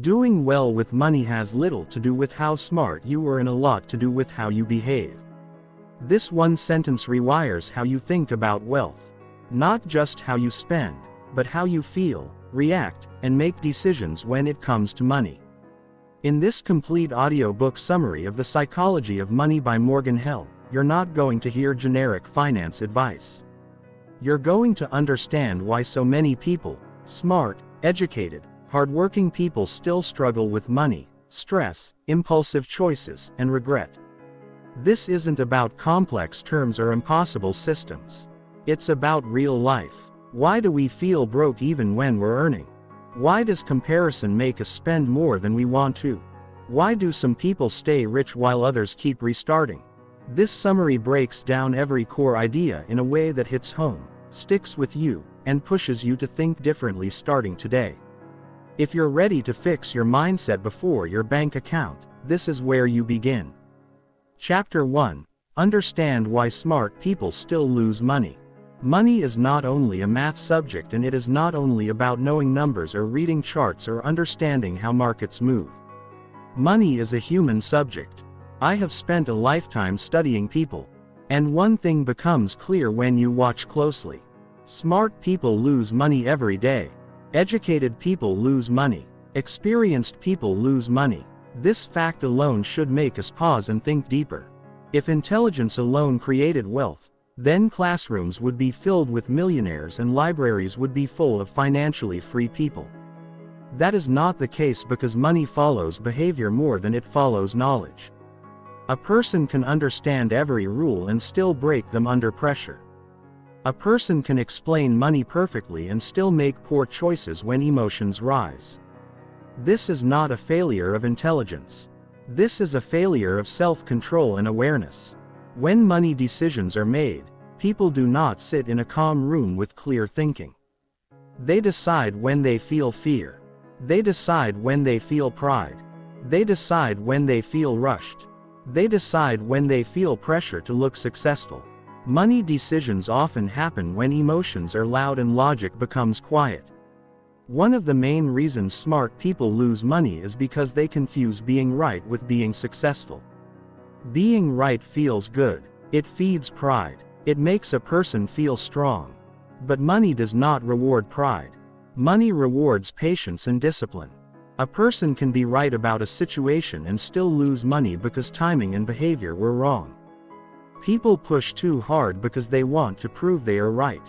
Doing well with money has little to do with how smart you are and a lot to do with how you behave. This one sentence rewires how you think about wealth. Not just how you spend, but how you feel, react, and make decisions when it comes to money. In this complete audiobook summary of The Psychology of Money by Morgan Hell, you're not going to hear generic finance advice. You're going to understand why so many people, smart, educated, hardworking people, still struggle with money, stress, impulsive choices, and regret. This isn't about complex terms or impossible systems. It's about real life. Why do we feel broke even when we're earning? Why does comparison make us spend more than we want to? Why do some people stay rich while others keep restarting? This summary breaks down every core idea in a way that hits home, sticks with you, and pushes you to think differently starting today. If you're ready to fix your mindset before your bank account, this is where you begin. Chapter 1. Understand why smart people still lose money. Money is not only a math subject, and it is not only about knowing numbers or reading charts or understanding how markets move. Money is a human subject. I have spent a lifetime studying people, and one thing becomes clear when you watch closely. Smart people lose money every day. Educated people lose money. Experienced people lose money. This fact alone should make us pause and think deeper. If intelligence alone created wealth, then classrooms would be filled with millionaires and libraries would be full of financially free people. That is not the case because money follows behavior more than it follows knowledge. A person can understand every rule and still break them under pressure. A person can explain money perfectly and still make poor choices when emotions rise. This is not a failure of intelligence. This is a failure of self-control and awareness. When money decisions are made, people do not sit in a calm room with clear thinking. They decide when they feel fear. They decide when they feel pride. They decide when they feel rushed. They decide when they feel pressure to look successful. Money decisions often happen when emotions are loud and logic becomes quiet. One of the main reasons smart people lose money is because they confuse being right with being successful. Being right feels good. It feeds pride. It makes a person feel strong. But money does not reward pride. Money rewards patience and discipline. A person can be right about a situation and still lose money because timing and behavior were wrong. People push too hard because they want to prove they are right.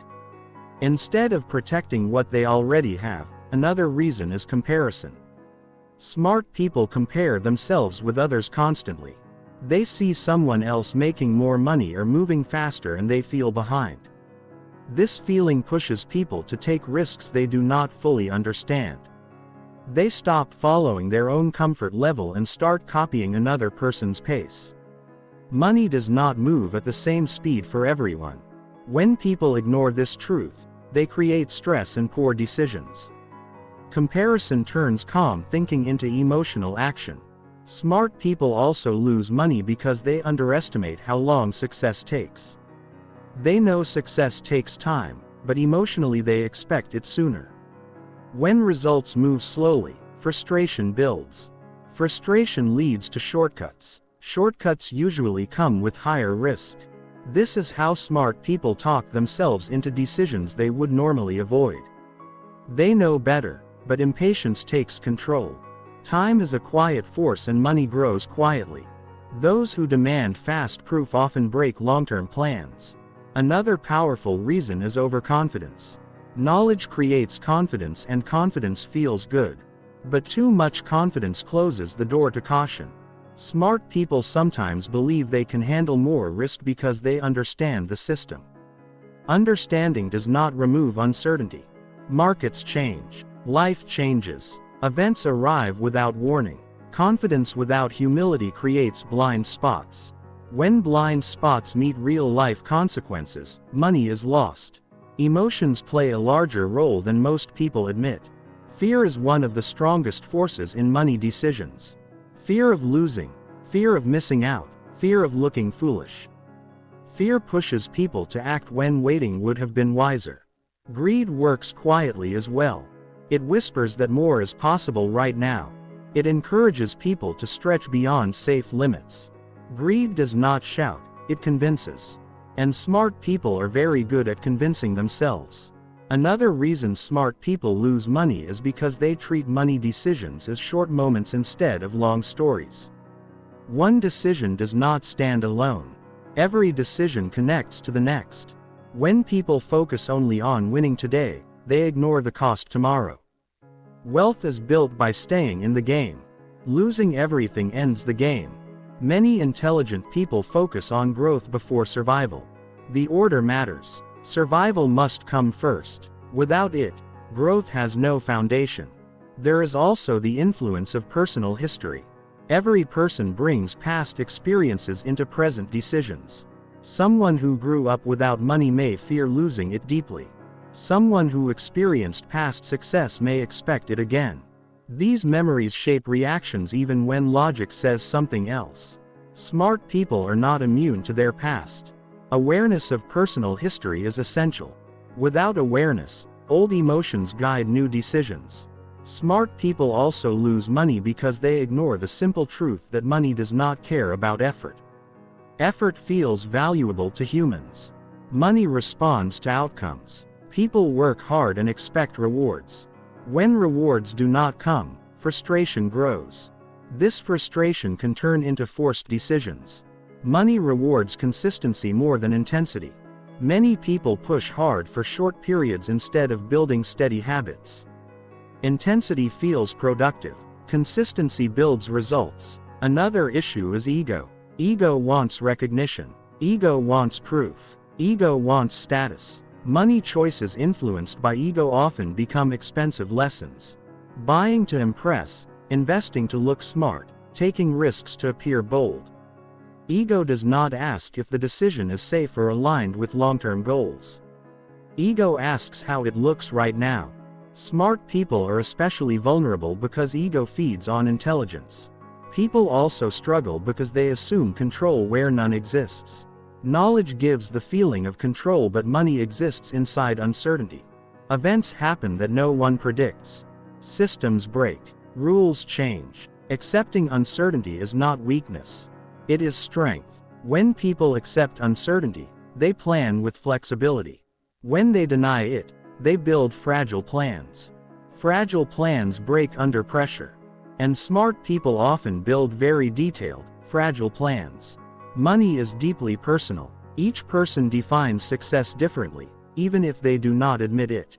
Instead of protecting what they already have, another reason is comparison. Smart people compare themselves with others constantly. They see someone else making more money or moving faster and they feel behind. This feeling pushes people to take risks they do not fully understand. They stop following their own comfort level and start copying another person's pace. Money does not move at the same speed for everyone. When people ignore this truth, they create stress and poor decisions. Comparison turns calm thinking into emotional action. Smart people also lose money because they underestimate how long success takes. They know success takes time, but emotionally they expect it sooner. When results move slowly, frustration builds. Frustration leads to shortcuts. Shortcuts usually come with higher risk. This is how smart people talk themselves into decisions they would normally avoid. They know better, but impatience takes control. Time is a quiet force and money grows quietly. Those who demand fast proof often break long-term plans. Another powerful reason is overconfidence. Knowledge creates confidence and confidence feels good. But too much confidence closes the door to caution. Smart people sometimes believe they can handle more risk because they understand the system. Understanding does not remove uncertainty. Markets change. Life changes. Events arrive without warning. Confidence without humility creates blind spots. When blind spots meet real-life consequences, money is lost. Emotions play a larger role than most people admit. Fear is one of the strongest forces in money decisions. Fear of losing, fear of missing out, fear of looking foolish. Fear pushes people to act when waiting would have been wiser. Greed works quietly as well. It whispers that more is possible right now, It encourages people to stretch beyond safe limits. Greed does not shout, it convinces. And smart people are very good at convincing themselves. Another reason smart people lose money is because they treat money decisions as short moments instead of long stories. One decision does not stand alone. Every decision connects to the next. When people focus only on winning today, they ignore the cost tomorrow. Wealth is built by staying in the game. Losing everything ends the game. Many intelligent people focus on growth before survival. The order matters. Survival must come first. Without it, growth has no foundation. There is also the influence of personal history. Every person brings past experiences into present decisions. Someone who grew up without money may fear losing it deeply. Someone who experienced past success may expect it again. These memories shape reactions even when logic says something else. Smart people are not immune to their past. Awareness of personal history is essential. Without awareness, old emotions guide new decisions. Smart people also lose money because they ignore the simple truth that money does not care about effort. Effort feels valuable to humans. Money responds to outcomes. People work hard and expect rewards. When rewards do not come, frustration grows. This frustration can turn into forced decisions. Money rewards consistency more than intensity. Many people push hard for short periods instead of building steady habits. Intensity feels productive. Consistency builds results. Another issue is ego. Ego wants recognition. Ego wants proof. Ego wants status. Money choices influenced by ego often become expensive lessons. Buying to impress, investing to look smart, taking risks to appear bold. Ego does not ask if the decision is safe or aligned with long-term goals. Ego asks how it looks right now. Smart people are especially vulnerable because ego feeds on intelligence. People also struggle because they assume control where none exists. Knowledge gives the feeling of control, but money exists inside uncertainty. Events happen that no one predicts. Systems break. Rules change. Accepting uncertainty is not weakness. It is strength. When people accept uncertainty, they plan with flexibility. When they deny it, they build fragile plans. Fragile plans break under pressure. And smart people often build very detailed, fragile plans. Money is deeply personal. Each person defines success differently, even if they do not admit it.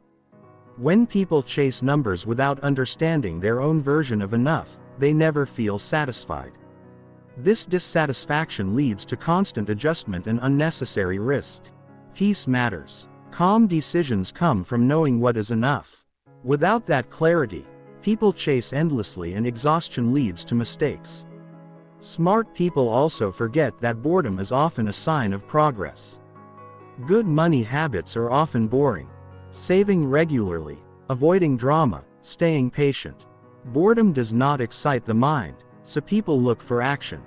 When people chase numbers without understanding their own version of enough, they never feel satisfied. This dissatisfaction leads to constant adjustment and unnecessary risk. Peace matters. Calm decisions come from knowing what is enough. Without that clarity, people chase endlessly and exhaustion leads to mistakes. Smart people also forget that boredom is often a sign of progress. Good money habits are often boring. Saving regularly, avoiding drama, staying patient. Boredom does not excite the mind, so people look for action.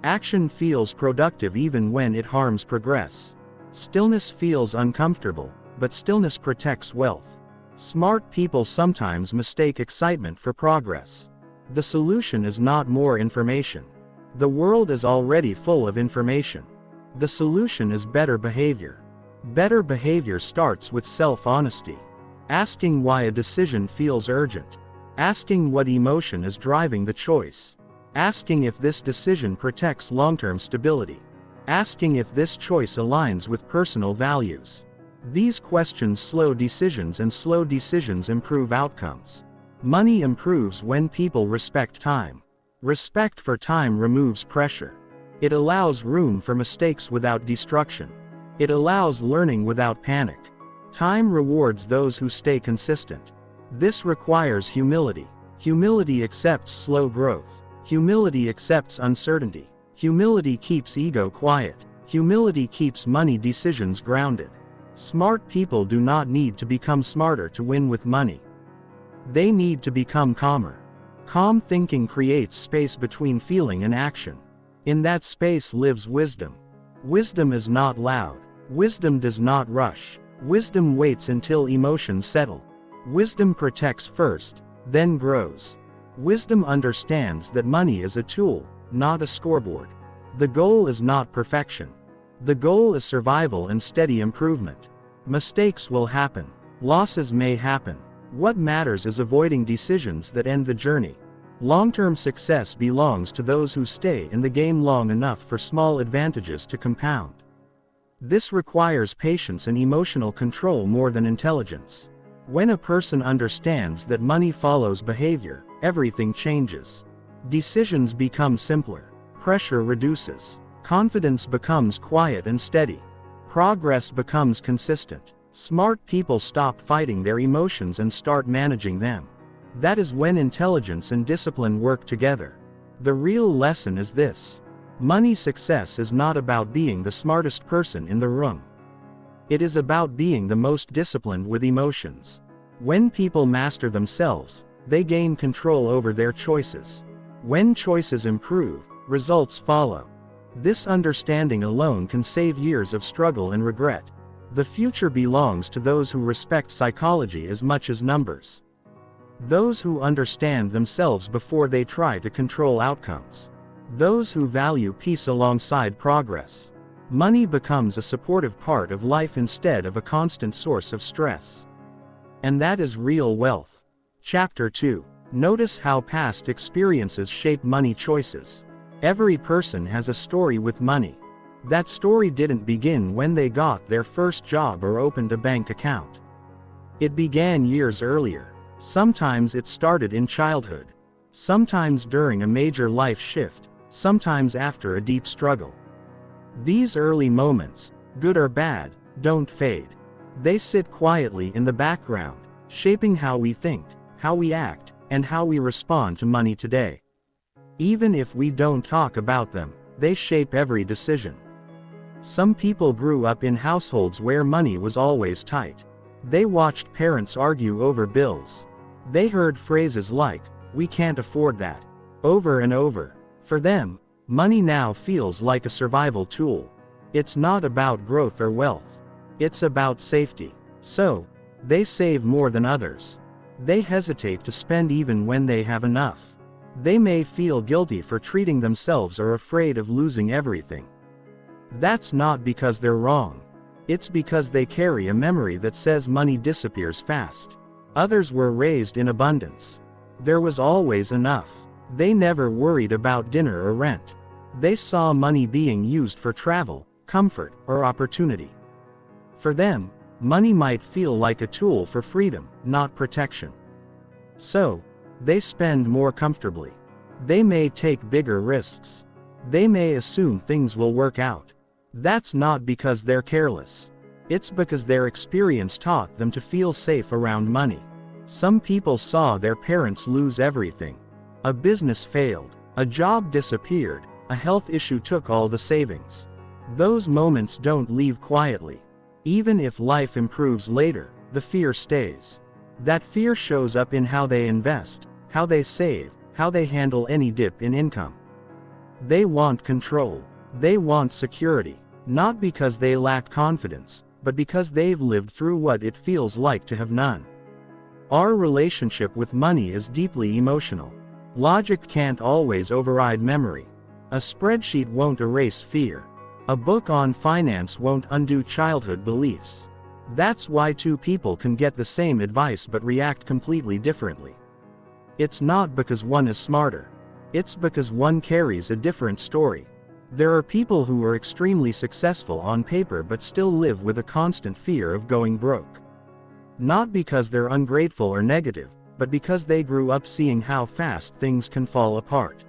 Action feels productive even when it harms progress. Stillness feels uncomfortable, but stillness protects wealth. Smart people sometimes mistake excitement for progress. The solution is not more information. The world is already full of information. The solution is better behavior. Better behavior starts with self-honesty. Asking why a decision feels urgent. Asking what emotion is driving the choice. Asking if this decision protects long-term stability. Asking if this choice aligns with personal values. These questions slow decisions, and slow decisions improve outcomes. Money improves when people respect time. Respect for time removes pressure. It allows room for mistakes without destruction. It allows learning without panic. Time rewards those who stay consistent. This requires humility. Humility accepts slow growth. Humility accepts uncertainty. Humility keeps ego quiet. Humility keeps money decisions grounded. Smart people do not need to become smarter to win with money. They need to become calmer. Calm thinking creates space between feeling and action. In that space lives wisdom. Wisdom is not loud. Wisdom does not rush. Wisdom waits until emotions settle. Wisdom protects first, then grows. Wisdom understands that money is a tool, not a scoreboard. The goal is not perfection. The goal is survival and steady improvement. Mistakes will happen. Losses may happen. What matters is avoiding decisions that end the journey. Long-term success belongs to those who stay in the game long enough for small advantages to compound. This requires patience and emotional control more than intelligence. When a person understands that money follows behavior, everything changes. Decisions become simpler. Pressure reduces. Confidence becomes quiet and steady. Progress becomes consistent. Smart people stop fighting their emotions and start managing them. That is when intelligence and discipline work together. The real lesson is this: money success is not about being the smartest person in the room. It is about being the most disciplined with emotions. When people master themselves, they gain control over their choices. When choices improve, results follow. This understanding alone can save years of struggle and regret. The future belongs to those who respect psychology as much as numbers. Those who understand themselves before they try to control outcomes. Those who value peace alongside progress. Money becomes a supportive part of life instead of a constant source of stress. And that is real wealth. Chapter 2. Notice how past experiences shape money choices. Every person has a story with money. That story didn't begin when they got their first job or opened a bank account. It began years earlier. Sometimes it started in childhood. Sometimes during a major life shift. Sometimes after a deep struggle. These early moments, good or bad, don't fade. They sit quietly in the background, shaping how we think, how we act, and how we respond to money today. Even if we don't talk about them, they shape every decision. Some people grew up in households where money was always tight. They watched parents argue over bills. They heard phrases like, "We can't afford that," over and over. For them, money now feels like a survival tool. It's not about growth or wealth. It's about safety. So, they save more than others. They hesitate to spend even when they have enough. They may feel guilty for treating themselves or afraid of losing everything. That's not because they're wrong. It's because they carry a memory that says money disappears fast. Others were raised in abundance. There was always enough. They never worried about dinner or rent. They saw money being used for travel, comfort, or opportunity. For them, money might feel like a tool for freedom, not protection. So, they spend more comfortably. They may take bigger risks. They may assume things will work out. That's not because they're careless. It's because their experience taught them to feel safe around money. Some people saw their parents lose everything. A business failed. A job disappeared. A health issue took all the savings. Those moments don't leave quietly. Even if life improves later, the fear stays. That fear shows up in how they invest, how they save, how they handle any dip in income. They want control. They want security. Not because they lack confidence, but because they've lived through what it feels like to have none. Our relationship with money is deeply emotional. Logic can't always override memory. A spreadsheet won't erase fear. A book on finance won't undo childhood beliefs. That's why two people can get the same advice but react completely differently. It's not because one is smarter. It's because one carries a different story. There are people who are extremely successful on paper but still live with a constant fear of going broke. Not because they're ungrateful or negative, but because they grew up seeing how fast things can fall apart.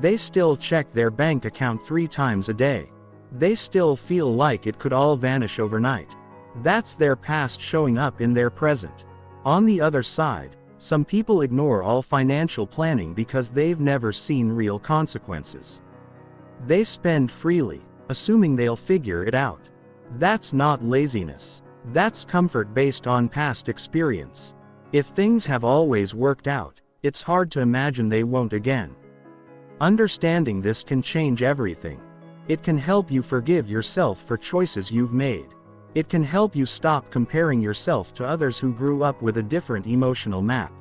They still check their bank account 3 times a day. They still feel like it could all vanish overnight. That's their past showing up in their present. On the other side, some people ignore all financial planning because they've never seen real consequences. They spend freely, assuming they'll figure it out. That's not laziness. That's comfort based on past experience. If things have always worked out, it's hard to imagine they won't again. Understanding this can change everything. It can help you forgive yourself for choices you've made. It can help you stop comparing yourself to others who grew up with a different emotional map.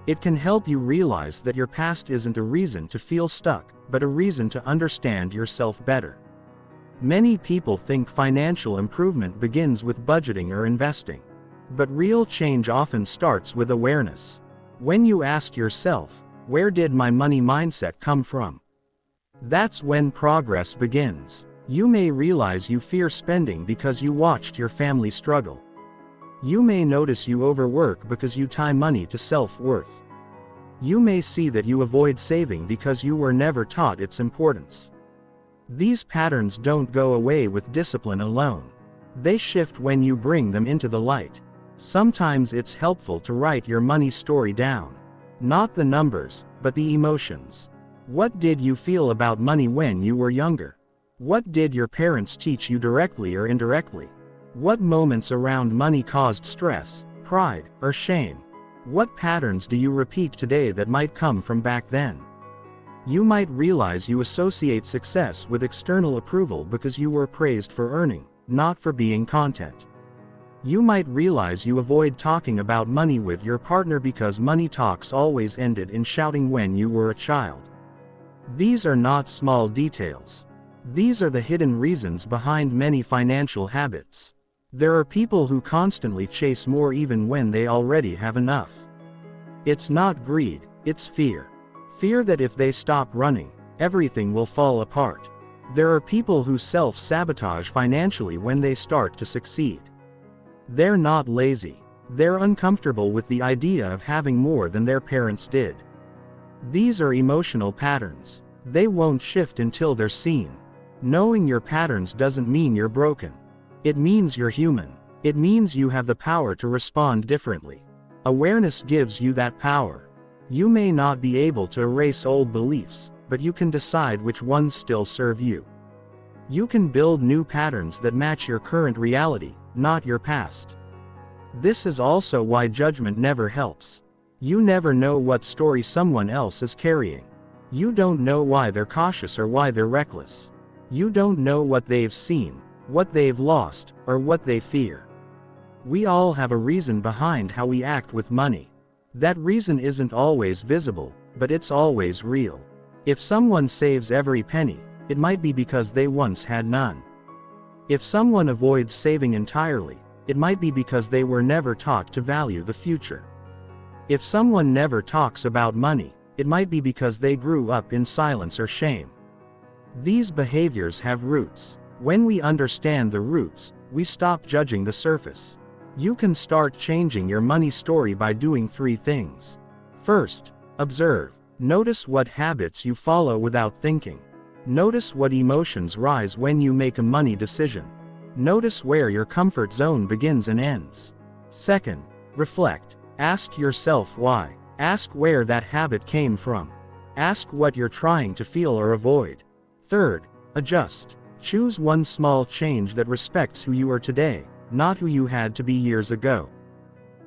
It can help you realize that your past isn't a reason to feel stuck, but a reason to understand yourself better. Many people think financial improvement begins with budgeting or investing. But real change often starts with awareness. When you ask yourself, where did my money mindset come from? That's when progress begins. You may realize you fear spending because you watched your family struggle. You may notice you overwork because you tie money to self-worth. You may see that you avoid saving because you were never taught its importance. These patterns don't go away with discipline alone. They shift when you bring them into the light. Sometimes it's helpful to write your money story down. Not the numbers, but the emotions. What did you feel about money when you were younger? What did your parents teach you directly or indirectly? What moments around money caused stress, pride, or shame? What patterns do you repeat today that might come from back then? You might realize you associate success with external approval because you were praised for earning, not for being content. You might realize you avoid talking about money with your partner because money talks always ended in shouting when you were a child. These are not small details. These are the hidden reasons behind many financial habits. There are people who constantly chase more even when they already have enough. It's not greed, it's fear. Fear that if they stop running, everything will fall apart. There are people who self-sabotage financially when they start to succeed. They're not lazy. They're uncomfortable with the idea of having more than their parents did. These are emotional patterns. They won't shift until they're seen. Knowing your patterns doesn't mean you're broken. It means you're human. It means you have the power to respond differently. Awareness gives you that power. You may not be able to erase old beliefs, but you can decide which ones still serve you. You can build new patterns that match your current reality, not your past. This is also why judgment never helps. You never know what story someone else is carrying. You don't know why they're cautious or why they're reckless. You don't know what they've seen, what they've lost, or what they fear. We all have a reason behind how we act with money. That reason isn't always visible, but it's always real. If someone saves every penny, it might be because they once had none. If someone avoids saving entirely, it might be because they were never taught to value the future. If someone never talks about money, it might be because they grew up in silence or shame. These behaviors have roots. When we understand the roots, we stop judging the surface. You can start changing your money story by doing 3 things. First, observe. Notice what habits you follow without thinking. Notice what emotions rise when you make a money decision. Notice where your comfort zone begins and ends. Second, reflect. Ask yourself why. Ask where that habit came from. Ask what you're trying to feel or avoid. Third, adjust. Choose one small change that respects who you are today, not who you had to be years ago.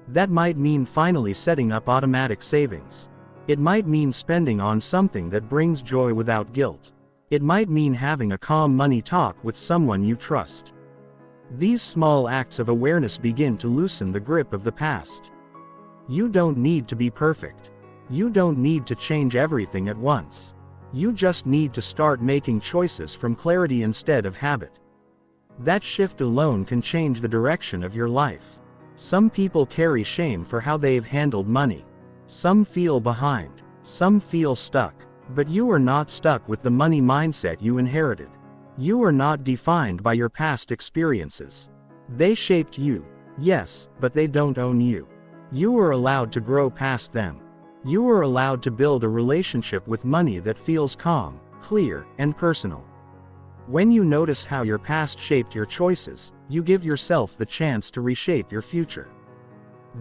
That might mean finally setting up automatic savings. It might mean spending on something that brings joy without guilt. It might mean having a calm money talk with someone you trust. These small acts of awareness begin to loosen the grip of the past. You don't need to be perfect. You don't need to change everything at once. You just need to start making choices from clarity instead of habit. That shift alone can change the direction of your life. Some people carry shame for how they've handled money. Some feel behind. Some feel stuck. But you are not stuck with the money mindset you inherited. You are not defined by your past experiences. They shaped you, yes, but they don't own you. You are allowed to grow past them. You are allowed to build a relationship with money that feels calm, clear, and personal. When you notice how your past shaped your choices, you give yourself the chance to reshape your future.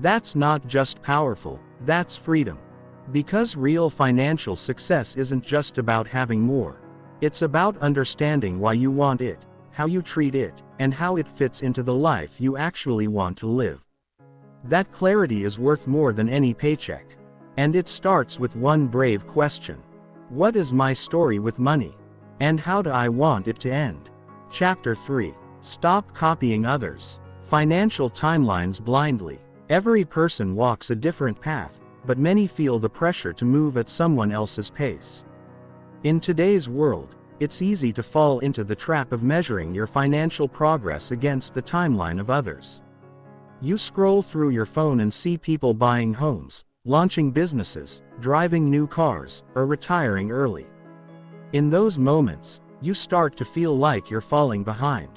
That's not just powerful, that's freedom. Because real financial success isn't just about having more. It's about understanding why you want it, how you treat it, and how it fits into the life you actually want to live. That clarity is worth more than any paycheck. And it starts with one brave question. What is my story with money? And how do I want it to end? Chapter 3. Stop copying others. Financial timelines blindly. Every person walks a different path, but many feel the pressure to move at someone else's pace. In today's world, it's easy to fall into the trap of measuring your financial progress against the timeline of others. You scroll through your phone and see people buying homes, launching businesses, driving new cars, or retiring early. In those moments, you start to feel like you're falling behind.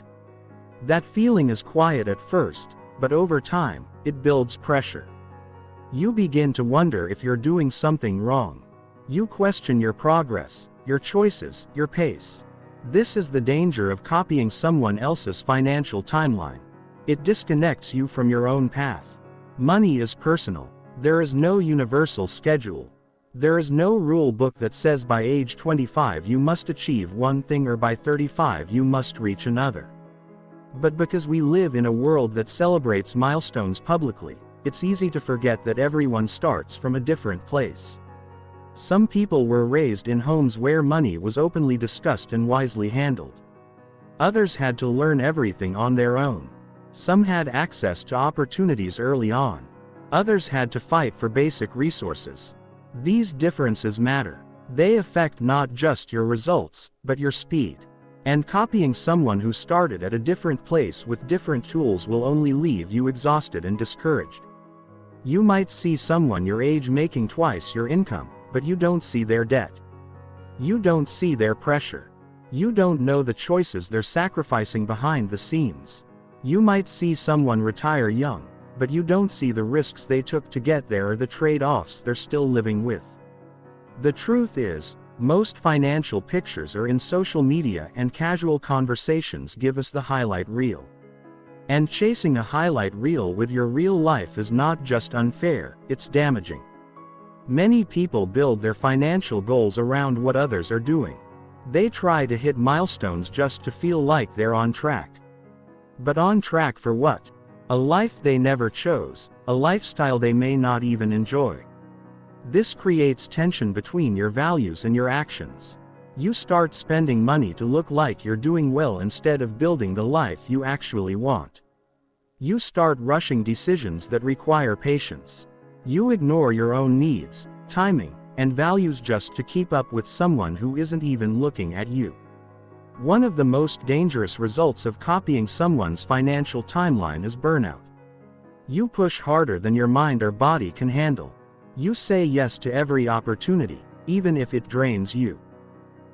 That feeling is quiet at first, but over time, it builds pressure. You begin to wonder if you're doing something wrong. You question your progress, your choices, your pace. This is the danger of copying someone else's financial timeline. It disconnects you from your own path. Money is personal. There is no universal schedule. There is no rule book that says by age 25 you must achieve one thing or by 35 you must reach another. But because we live in a world that celebrates milestones publicly, it's easy to forget that everyone starts from a different place. Some people were raised in homes where money was openly discussed and wisely handled. Others had to learn everything on their own. Some had access to opportunities early on. Others had to fight for basic resources. These differences matter. They affect not just your results, but your speed. And copying someone who started at a different place with different tools will only leave you exhausted and discouraged. You might see someone your age making twice your income, but you don't see their debt. You don't see their pressure. You don't know the choices they're sacrificing behind the scenes. You might see someone retire young, but you don't see the risks they took to get there or the trade-offs they're still living with. The truth is, most financial pictures are in social media and casual conversations give us the highlight reel. And chasing a highlight reel with your real life is not just unfair, it's damaging. Many people build their financial goals around what others are doing. They try to hit milestones just to feel like they're on track. But on track for what? A life they never chose, a lifestyle they may not even enjoy. This creates tension between your values and your actions. You start spending money to look like you're doing well instead of building the life you actually want. You start rushing decisions that require patience. You ignore your own needs, timing, and values just to keep up with someone who isn't even looking at you. One of the most dangerous results of copying someone's financial timeline is burnout. You push harder than your mind or body can handle. You say yes to every opportunity, even if it drains you.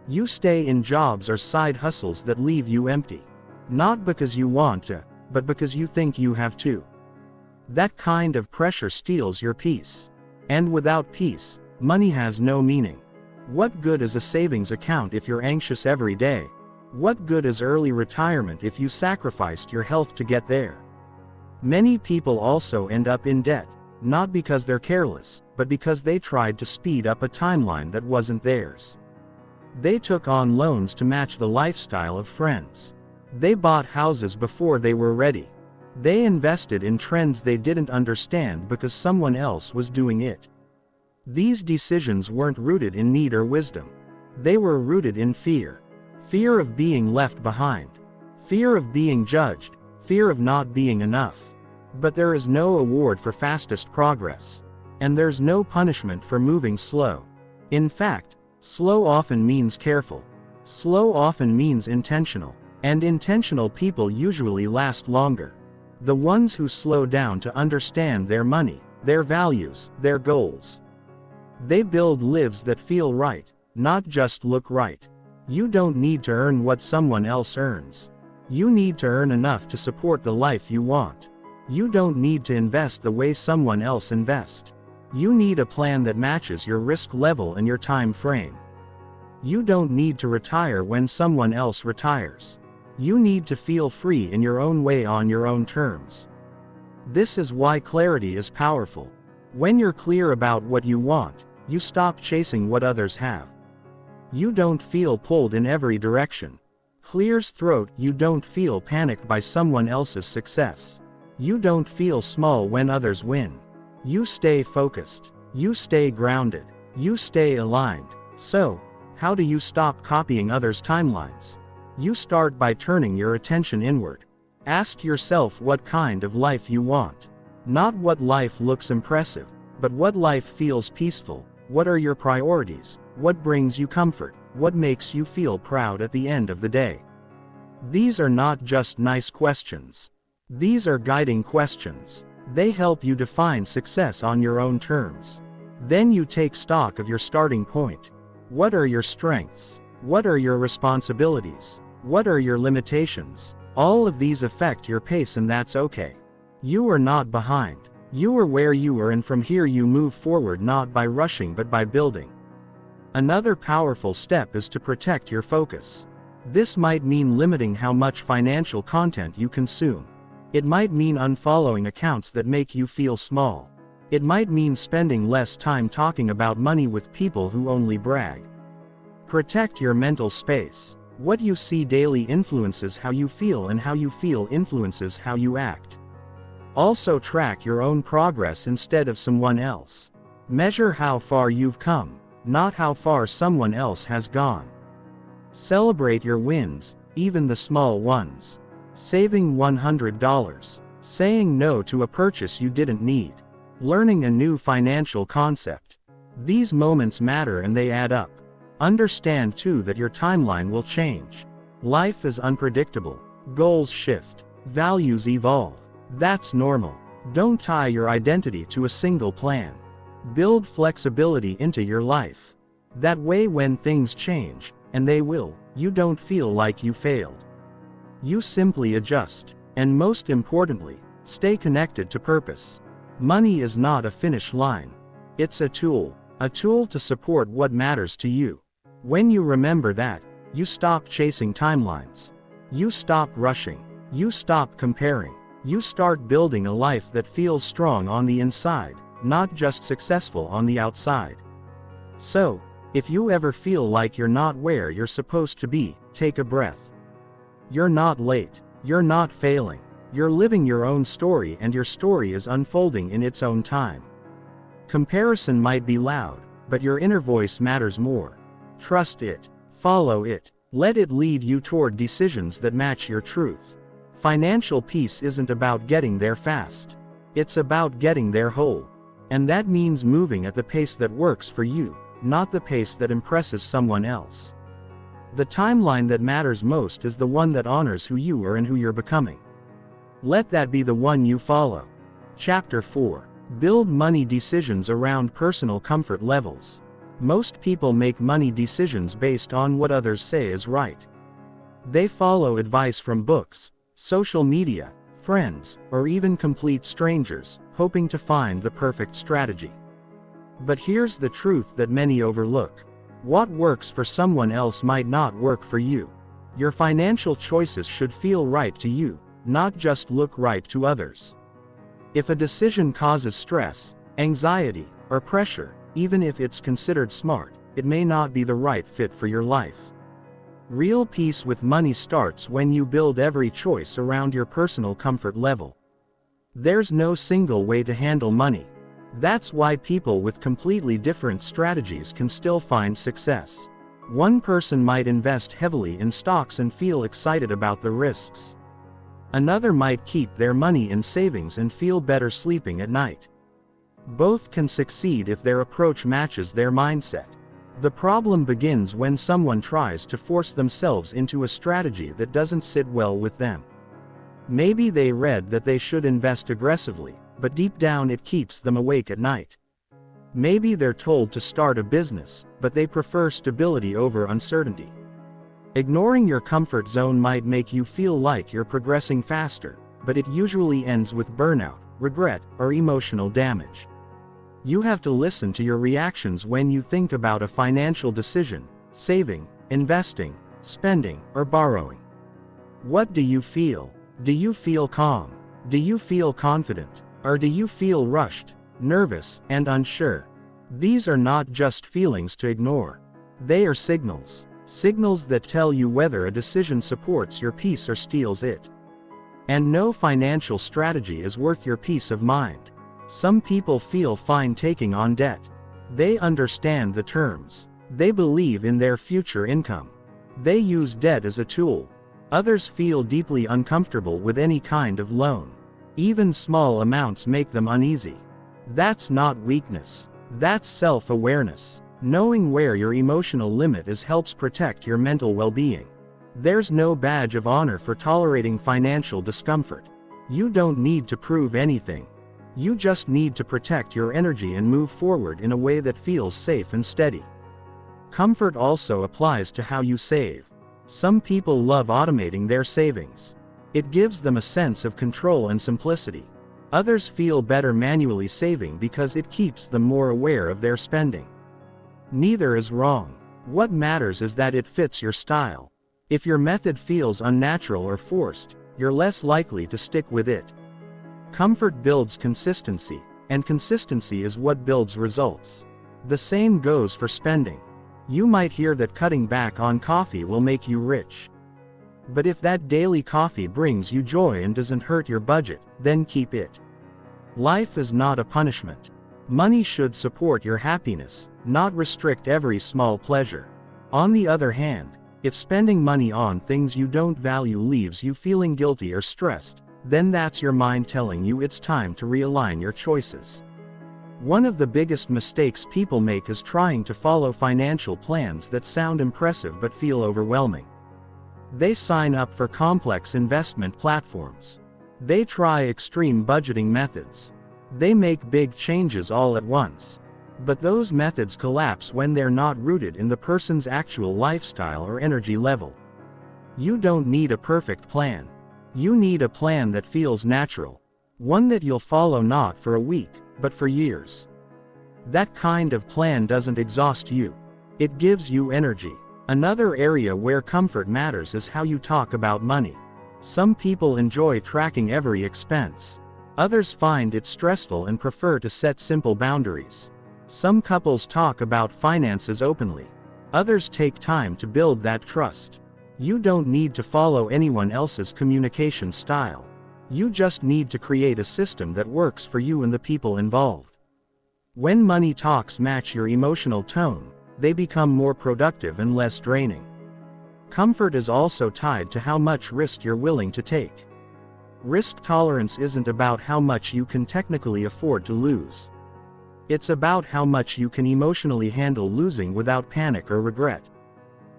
You stay in jobs or side hustles that leave you empty. Not because you want to, but because you think you have to. That kind of pressure steals your peace. And without peace, money has no meaning. What good is a savings account if you're anxious every day? What good is early retirement if you sacrificed your health to get there? Many people also end up in debt, not because they're careless, but because they tried to speed up a timeline that wasn't theirs. They took on loans to match the lifestyle of friends. They bought houses before they were ready. They invested in trends they didn't understand because someone else was doing it. These decisions weren't rooted in need or wisdom. They were rooted in fear. Fear of being left behind. Fear of being judged. Fear of not being enough. But there is no award for fastest progress. And there's no punishment for moving slow. In fact, slow often means careful. Slow often means intentional. And intentional people usually last longer. The ones who slow down to understand their money, their values, their goals. They build lives that feel right, not just look right. You don't need to earn what someone else earns. You need to earn enough to support the life you want. You don't need to invest the way someone else invests. You need a plan that matches your risk level and your time frame. You don't need to retire when someone else retires. You need to feel free in your own way on your own terms. This is why clarity is powerful. When you're clear about what you want, you stop chasing what others have. You don't feel pulled in every direction. Clears throat, you don't feel panicked by someone else's success. You don't feel small when others win. You stay focused. You stay grounded. You stay aligned. So, how do you stop copying others' timelines? You start by turning your attention inward. Ask yourself what kind of life you want. Not what life looks impressive, But what life feels peaceful? What are your priorities? What brings you comfort? What makes you feel proud at the end of the day? These are not just nice questions. These are guiding questions. They help you define success on your own terms. Then you take stock of your starting point. What are your strengths? What are your responsibilities? What are your limitations? All of these affect your pace, and that's okay. You are not behind. You are where you are, and from here you move forward, not by rushing but by building. Another powerful step is to protect your focus. This might mean limiting how much financial content you consume. It might mean unfollowing accounts that make you feel small. It might mean spending less time talking about money with people who only brag. Protect your mental space. What you see daily influences how you feel, and how you feel influences how you act. Also track your own progress instead of someone else. Measure how far you've come, not how far someone else has gone. Celebrate your wins, even the small ones. Saving $100. Saying no to a purchase you didn't need. Learning a new financial concept. These moments matter and they add up. Understand too that your timeline will change. Life is unpredictable. Goals shift. Values evolve. That's normal. Don't tie your identity to a single plan. Build flexibility into your life. That way when things change, and they will, you don't feel like you failed. You simply adjust. And most importantly, stay connected to purpose. Money is not a finish line. It's a tool to support what matters to you. When you remember that, you stop chasing timelines. You stop rushing. You stop comparing. You start building a life that feels strong on the inside, not just successful on the outside. So, if you ever feel like you're not where you're supposed to be, take a breath. You're not late. You're not failing. You're living your own story, and your story is unfolding in its own time. Comparison might be loud, but your inner voice matters more. Trust it. Follow it. Let it lead you toward decisions that match your truth. Financial peace isn't about getting there fast. It's about getting there whole. And that means moving at the pace that works for you, not the pace that impresses someone else. The timeline that matters most is the one that honors who you are and who you're becoming. Let that be the one you follow. Chapter 4. Build money decisions around personal comfort levels. Most people make money decisions based on what others say is right. They follow advice from books, social media, friends, or even complete strangers, hoping to find the perfect strategy. But here's the truth that many overlook. What works for someone else might not work for you. Your financial choices should feel right to you, not just look right to others. If a decision causes stress, anxiety, or pressure, even if it's considered smart, it may not be the right fit for your life. Real peace with money starts when you build every choice around your personal comfort level. There's no single way to handle money. That's why people with completely different strategies can still find success. One person might invest heavily in stocks and feel excited about the risks. Another might keep their money in savings and feel better sleeping at night. Both can succeed if their approach matches their mindset. The problem begins when someone tries to force themselves into a strategy that doesn't sit well with them. Maybe they read that they should invest aggressively, but deep down it keeps them awake at night. Maybe they're told to start a business, but they prefer stability over uncertainty. Ignoring your comfort zone might make you feel like you're progressing faster, but it usually ends with burnout, regret, or emotional damage. You have to listen to your reactions when you think about a financial decision: saving, investing, spending, or borrowing. What do you feel? Do you feel calm? Do you feel confident? Or do you feel rushed, nervous, and unsure? These are not just feelings to ignore. They are signals. Signals that tell you whether a decision supports your peace or steals it. And no financial strategy is worth your peace of mind. Some people feel fine taking on debt. They understand the terms. They believe in their future income. They use debt as a tool. Others feel deeply uncomfortable with any kind of loan. Even small amounts make them uneasy. That's not weakness. That's self-awareness. Knowing where your emotional limit is helps protect your mental well-being. There's no badge of honor for tolerating financial discomfort. You don't need to prove anything. You just need to protect your energy and move forward in a way that feels safe and steady. Comfort also applies to how you save. Some people love automating their savings. It gives them a sense of control and simplicity. Others feel better manually saving because it keeps them more aware of their spending. Neither is wrong. What matters is that it fits your style. If your method feels unnatural or forced, you're less likely to stick with it. Comfort builds consistency, and consistency is what builds results. The same goes for spending. You might hear that cutting back on coffee will make you rich. But if that daily coffee brings you joy and doesn't hurt your budget, then keep it. Life is not a punishment. Money should support your happiness, not restrict every small pleasure. On the other hand, if spending money on things you don't value leaves you feeling guilty or stressed, then that's your mind telling you it's time to realign your choices. One of the biggest mistakes people make is trying to follow financial plans that sound impressive but feel overwhelming. They sign up for complex investment platforms. They try extreme budgeting methods. They make big changes all at once. But those methods collapse when they're not rooted in the person's actual lifestyle or energy level. You don't need a perfect plan. You need a plan that feels natural. One that you'll follow not for a week, but for years. That kind of plan doesn't exhaust you. It gives you energy. Another area where comfort matters is how you talk about money. Some people enjoy tracking every expense. Others find it stressful and prefer to set simple boundaries. Some couples talk about finances openly. Others take time to build that trust. You don't need to follow anyone else's communication style. You just need to create a system that works for you and the people involved. When money talks match your emotional tone, they become more productive and less draining. Comfort is also tied to how much risk you're willing to take. Risk tolerance isn't about how much you can technically afford to lose. It's about how much you can emotionally handle losing without panic or regret.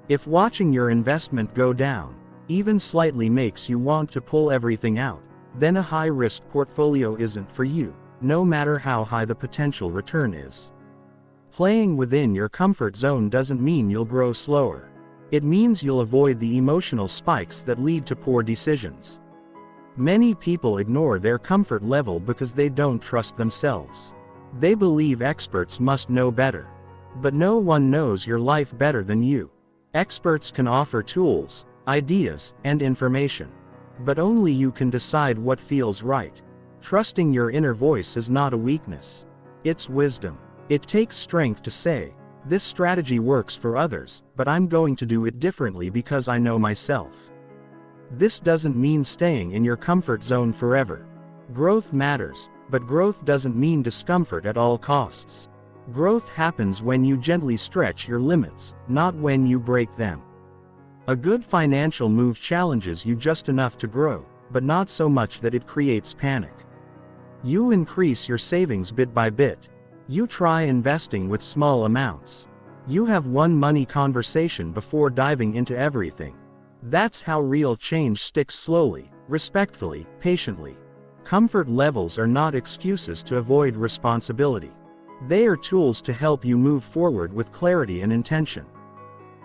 If watching your investment go down, even slightly, makes you want to pull everything out, then a high-risk portfolio isn't for you, no matter how high the potential return is. Playing within your comfort zone doesn't mean you'll grow slower. It means you'll avoid the emotional spikes that lead to poor decisions. Many people ignore their comfort level because they don't trust themselves. They believe experts must know better. But no one knows your life better than you. Experts can offer tools, ideas, and information. But only you can decide what feels right. Trusting your inner voice is not a weakness. It's wisdom. It takes strength to say, "This strategy works for others, but I'm going to do it differently because I know myself." This doesn't mean staying in your comfort zone forever. Growth matters, but growth doesn't mean discomfort at all costs. Growth happens when you gently stretch your limits, not when you break them. A good financial move challenges you just enough to grow, but not so much that it creates panic. You increase your savings bit by bit. You try investing with small amounts. You have one money conversation before diving into everything. That's how real change sticks: slowly, respectfully, patiently. Comfort levels are not excuses to avoid responsibility. They are tools to help you move forward with clarity and intention.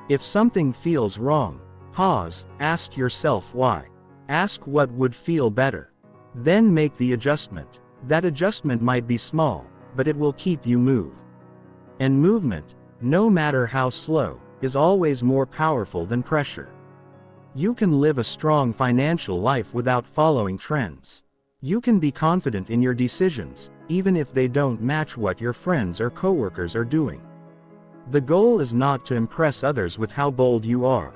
If something feels wrong, pause, ask yourself why. Ask what would feel better. Then make the adjustment. That adjustment might be small, but it will keep you move. And movement, no matter how slow, is always more powerful than pressure. You can live a strong financial life without following trends. You can be confident in your decisions, even if they don't match what your friends or coworkers are doing. The goal is not to impress others with how bold you are.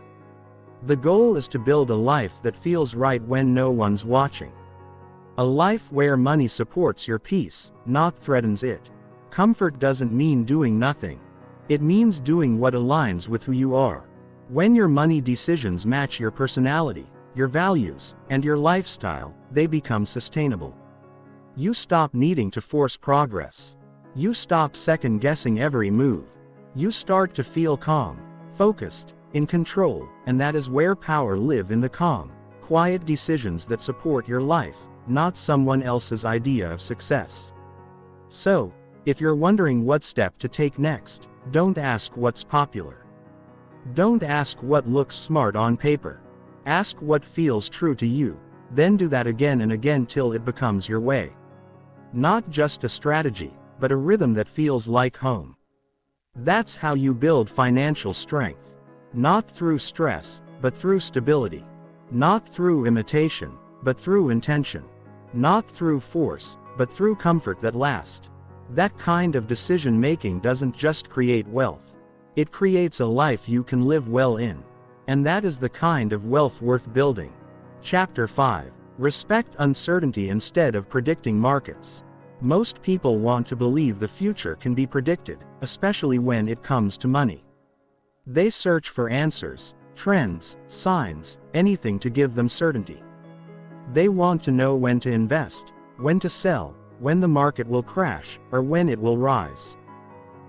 The goal is to build a life that feels right when no one's watching. A life where money supports your peace, not threatens it. Comfort doesn't mean doing nothing. It means doing what aligns with who you are. When your money decisions match your personality, your values, and your lifestyle, they become sustainable. You stop needing to force progress. You stop second-guessing every move. You start to feel calm, focused, in control, and that is where power lives, in the calm, quiet decisions that support your life, not someone else's idea of success. So, if you're wondering what step to take next, don't ask what's popular. Don't ask what looks smart on paper. Ask what feels true to you, then do that again and again till it becomes your way. Not just a strategy, but a rhythm that feels like home. That's how you build financial strength. Not through stress, but through stability. Not through imitation, but through intention. Not through force, but through comfort that lasts. That kind of decision-making doesn't just create wealth. It creates a life you can live well in. And that is the kind of wealth worth building. Chapter 5. Respect uncertainty instead of predicting markets. Most people want to believe the future can be predicted, especially when it comes to money. They search for answers, trends, signs, anything to give them certainty. They want to know when to invest, when to sell, when the market will crash, or when it will rise.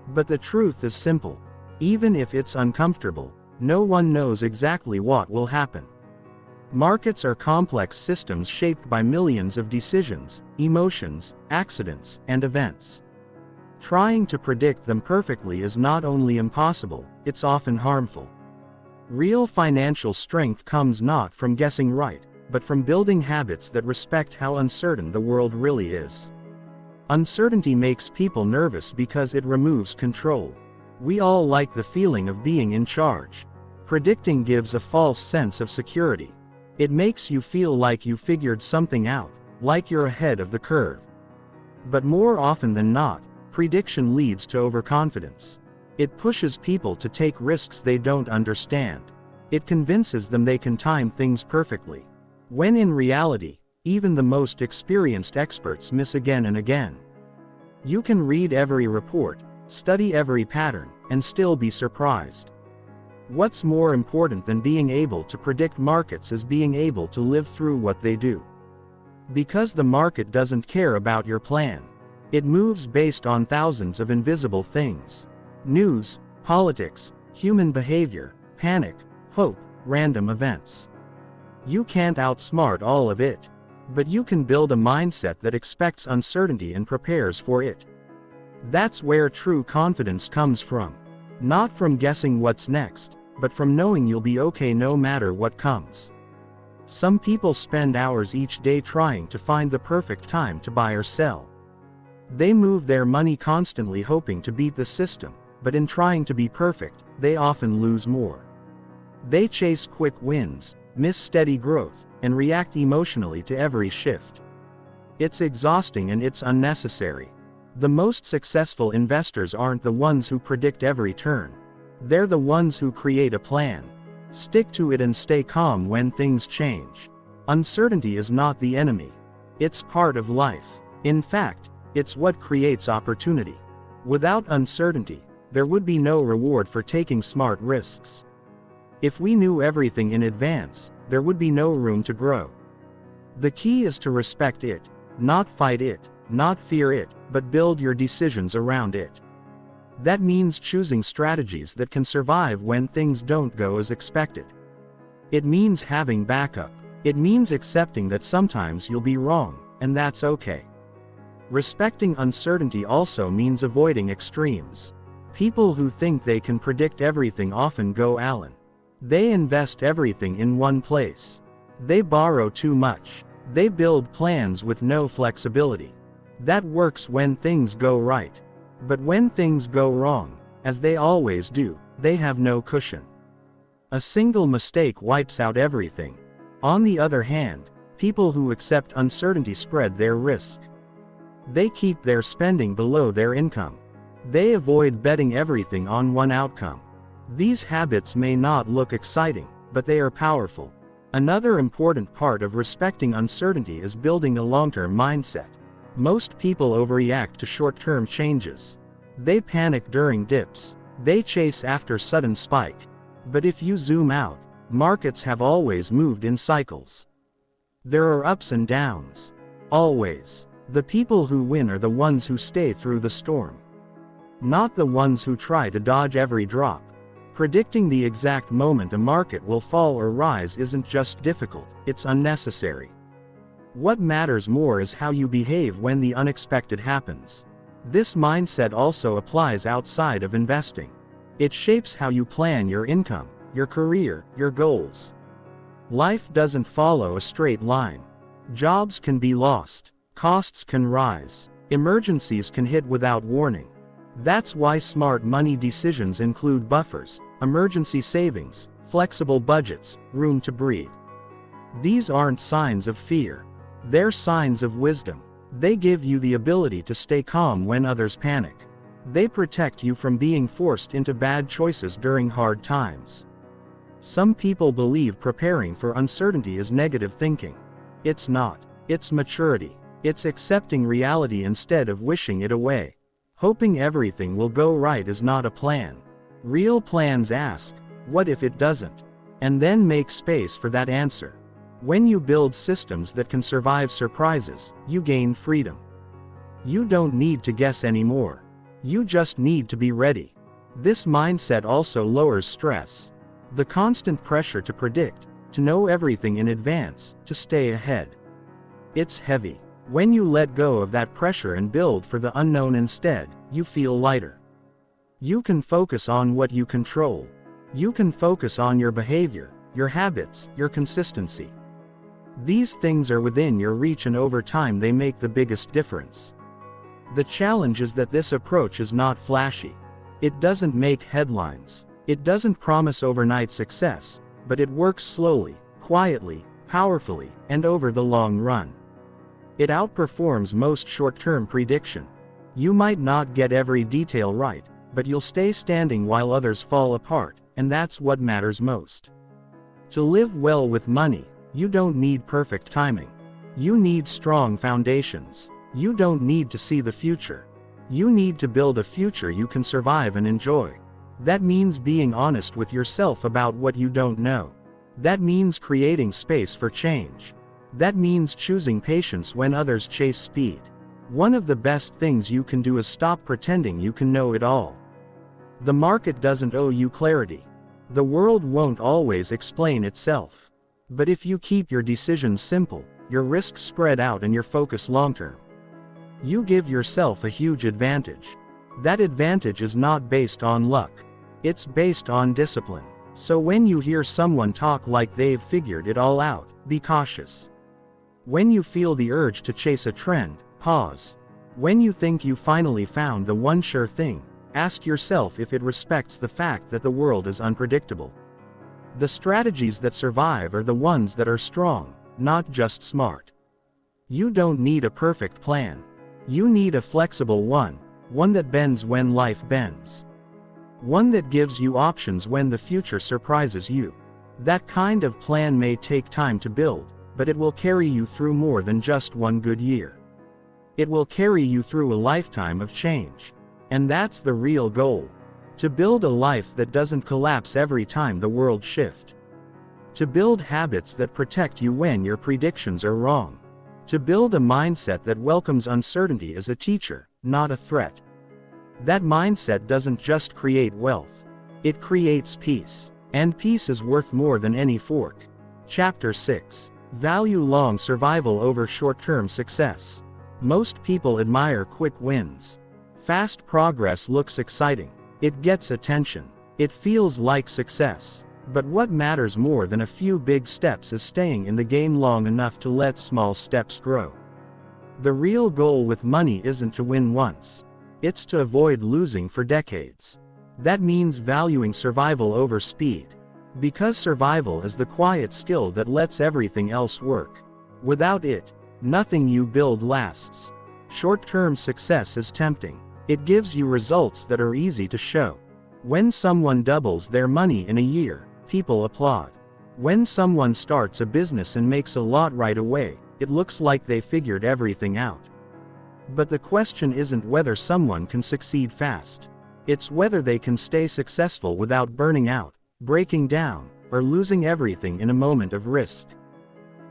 But the truth is simple. Even if it's uncomfortable, no one knows exactly what will happen. Markets are complex systems shaped by millions of decisions, emotions, accidents, and events. Trying to predict them perfectly is not only impossible, it's often harmful. Real financial strength comes not from guessing right, but from building habits that respect how uncertain the world really is. Uncertainty makes people nervous because it removes control. We all like the feeling of being in charge. Predicting gives a false sense of security. It makes you feel like you figured something out, like you're ahead of the curve. But more often than not, prediction leads to overconfidence. It pushes people to take risks they don't understand. It convinces them they can time things perfectly. When in reality, even the most experienced experts miss again and again. You can read every report, study every pattern, and still be surprised. What's more important than being able to predict markets is being able to live through what they do. Because the market doesn't care about your plan. It moves based on thousands of invisible things. News, politics, human behavior, panic, hope, random events. You can't outsmart all of it. But you can build a mindset that expects uncertainty and prepares for it. That's where true confidence comes from. Not from guessing what's next, but from knowing you'll be okay no matter what comes. Some people spend hours each day trying to find the perfect time to buy or sell. They move their money constantly hoping to beat the system, but in trying to be perfect, they often lose more. They chase quick wins, miss steady growth, and react emotionally to every shift. It's exhausting and it's unnecessary. The most successful investors aren't the ones who predict every turn. They're the ones who create a plan, stick to it and stay calm when things change. Uncertainty is not the enemy. It's part of life. In fact, it's what creates opportunity. Without uncertainty, there would be no reward for taking smart risks. If we knew everything in advance, there would be no room to grow. The key is to respect it, not fight it, not fear it, but build your decisions around it. That means choosing strategies that can survive when things don't go as expected. It means having backup. It means accepting that sometimes you'll be wrong, and that's okay. Respecting uncertainty also means avoiding extremes. People who think they can predict everything often go Allen. They invest everything in one place. They borrow too much. They build plans with no flexibility. That works when things go right. But when things go wrong, as they always do, they have no cushion. A single mistake wipes out everything. On the other hand, people who accept uncertainty spread their risk. They keep their spending below their income. They avoid betting everything on one outcome. These habits may not look exciting, but they are powerful. Another important part of respecting uncertainty is building a long-term mindset. Most people overreact to short-term changes. They panic during dips. They chase after sudden spike. But if you zoom out, markets have always moved in cycles. There are ups and downs. Always. The people who win are the ones who stay through the storm, not the ones who try to dodge every drop. Predicting the exact moment a market will fall or rise isn't just difficult, it's unnecessary. What matters more is how you behave when the unexpected happens. This mindset also applies outside of investing. It shapes how you plan your income, your career, your goals. Life doesn't follow a straight line. Jobs can be lost, costs can rise, emergencies can hit without warning. That's why smart money decisions include buffers, emergency savings, flexible budgets, room to breathe. These aren't signs of fear. They're signs of wisdom. They give you the ability to stay calm when others panic. They protect you from being forced into bad choices during hard times. Some people believe preparing for uncertainty is negative thinking. It's not. It's maturity. It's accepting reality instead of wishing it away. Hoping everything will go right is not a plan. Real plans ask, what if it doesn't? And then make space for that answer. When you build systems that can survive surprises, you gain freedom. You don't need to guess anymore. You just need to be ready. This mindset also lowers stress. The constant pressure to predict, to know everything in advance, to stay ahead. It's heavy. When you let go of that pressure and build for the unknown instead, you feel lighter. You can focus on what you control. You can focus on your behavior, your habits, your consistency. These things are within your reach, and over time they make the biggest difference. The challenge is that this approach is not flashy. It doesn't make headlines. It doesn't promise overnight success, but it works slowly, quietly, powerfully, and over the long run. It outperforms most short-term prediction. You might not get every detail right, but you'll stay standing while others fall apart, and that's what matters most. To live well with money, you don't need perfect timing. You need strong foundations. You don't need to see the future. You need to build a future you can survive and enjoy. That means being honest with yourself about what you don't know. That means creating space for change. That means choosing patience when others chase speed. One of the best things you can do is stop pretending you can know it all. The market doesn't owe you clarity. The world won't always explain itself. But if you keep your decisions simple, your risks spread out, and your focus long-term, you give yourself a huge advantage. That advantage is not based on luck. It's based on discipline. So when you hear someone talk like they've figured it all out, be cautious. When you feel the urge to chase a trend, pause. When you think you finally found the one sure thing, ask yourself if it respects the fact that the world is unpredictable. The strategies that survive are the ones that are strong, not just smart. You don't need a perfect plan. You need a flexible one that bends when life bends. One that gives you options when the future surprises you. That kind of plan may take time to build, but it will carry you through more than just one good year. It will carry you through a lifetime of change. And that's the real goal. To build a life that doesn't collapse every time the world shifts. To build habits that protect you when your predictions are wrong. To build a mindset that welcomes uncertainty as a teacher, not a threat. That mindset doesn't just create wealth. It creates peace. And peace is worth more than any fork. Chapter 6. Value long survival over short-term success. Most people admire quick wins. Fast progress looks exciting. It gets attention. It feels like success. But what matters more than a few big steps is staying in the game long enough to let small steps grow. The real goal with money isn't to win once. It's to avoid losing for decades. That means valuing survival over speed. Because survival is the quiet skill that lets everything else work. Without it, nothing you build lasts. Short-term success is tempting. It gives you results that are easy to show. When someone doubles their money in a year, people applaud. When someone starts a business and makes a lot right away, it looks like they figured everything out. But the question isn't whether someone can succeed fast. It's whether they can stay successful without burning out, breaking down, or losing everything in a moment of risk.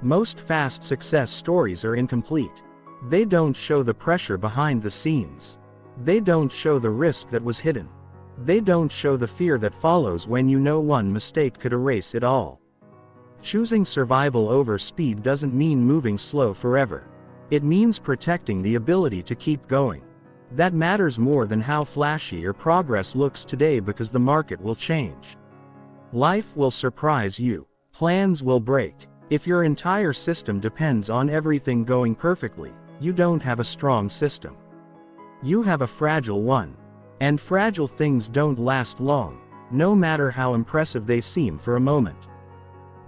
Most fast success stories are incomplete. They don't show the pressure behind the scenes. They don't show the risk that was hidden. They don't show the fear that follows when you know one mistake could erase it all. Choosing survival over speed doesn't mean moving slow forever. It means protecting the ability to keep going. That matters more than how flashy your progress looks today, because the market will change. Life will surprise you. Plans will break. If your entire system depends on everything going perfectly, you don't have a strong system. You have a fragile one. And fragile things don't last long, no matter how impressive they seem for a moment.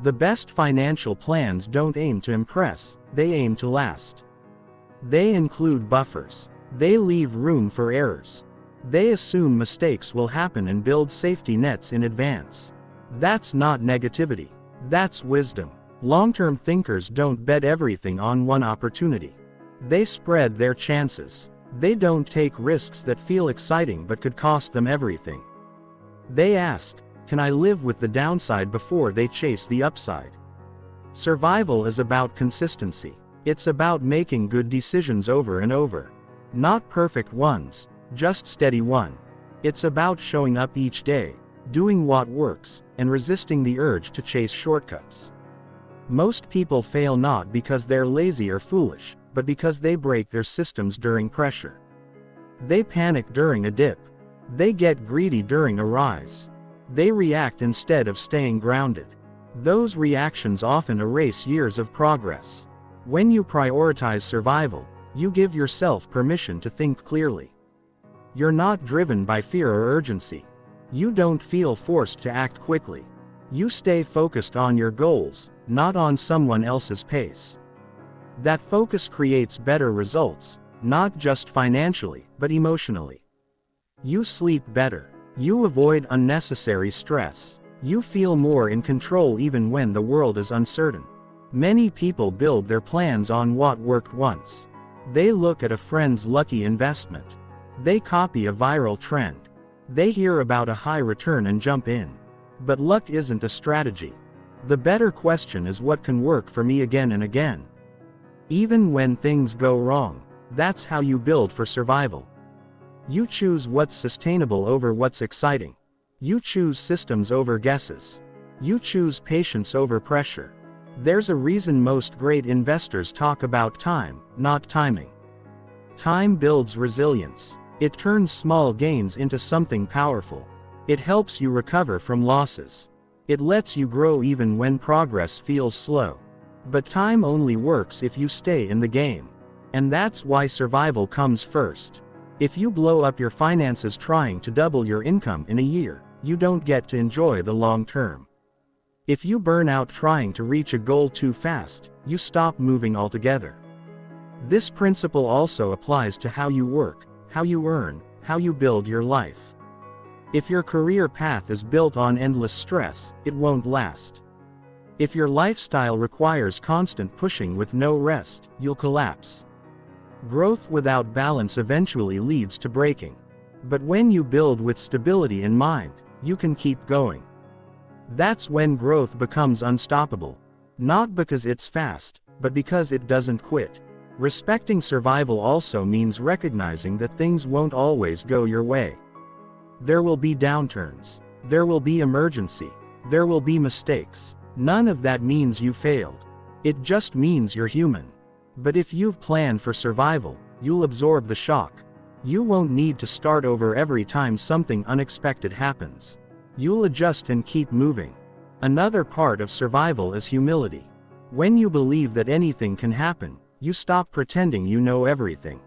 The best financial plans don't aim to impress, they aim to last. They include buffers. They leave room for errors. They assume mistakes will happen and build safety nets in advance. That's not negativity. That's wisdom. Long-term thinkers don't bet everything on one opportunity. They spread their chances. They don't take risks that feel exciting but could cost them everything. They ask, can I live with the downside before they chase the upside? Survival is about consistency. It's about making good decisions over and over. Not perfect ones, just steady one. It's about showing up each day, doing what works, and resisting the urge to chase shortcuts. Most people fail not because they're lazy or foolish, but because they break their systems during pressure. They panic during a dip. They get greedy during a rise. They react instead of staying grounded. Those reactions often erase years of progress. When you prioritize survival, you give yourself permission to think clearly. You're not driven by fear or urgency. You don't feel forced to act quickly. You stay focused on your goals, not on someone else's pace. That focus creates better results, not just financially, but emotionally. You sleep better. You avoid unnecessary stress. You feel more in control even when the world is uncertain. Many people build their plans on what worked once. They look at a friend's lucky investment. They copy a viral trend. They hear about a high return and jump in. But luck isn't a strategy. The better question is, what can work for me again and again? Even when things go wrong, that's how you build for survival. You choose what's sustainable over what's exciting. You choose systems over guesses. You choose patience over pressure. There's a reason most great investors talk about time, not timing. Time builds resilience. It turns small gains into something powerful. It helps you recover from losses. It lets you grow even when progress feels slow. But time only works if you stay in the game. And that's why survival comes first. If you blow up your finances trying to double your income in a year, you don't get to enjoy the long term. If you burn out trying to reach a goal too fast, you stop moving altogether. This principle also applies to how you work, how you earn, how you build your life. If your career path is built on endless stress, it won't last. If your lifestyle requires constant pushing with no rest, you'll collapse. Growth without balance eventually leads to breaking. But when you build with stability in mind, you can keep going. That's when growth becomes unstoppable. Not because it's fast, but because it doesn't quit. Respecting survival also means recognizing that things won't always go your way. There will be downturns. There will be emergency. There will be mistakes. None of that means you failed. It just means you're human. But if you've planned for survival, you'll absorb the shock. You won't need to start over every time something unexpected happens. You'll adjust and keep moving. Another part of survival is humility. When you believe that anything can happen, you stop pretending you know everything.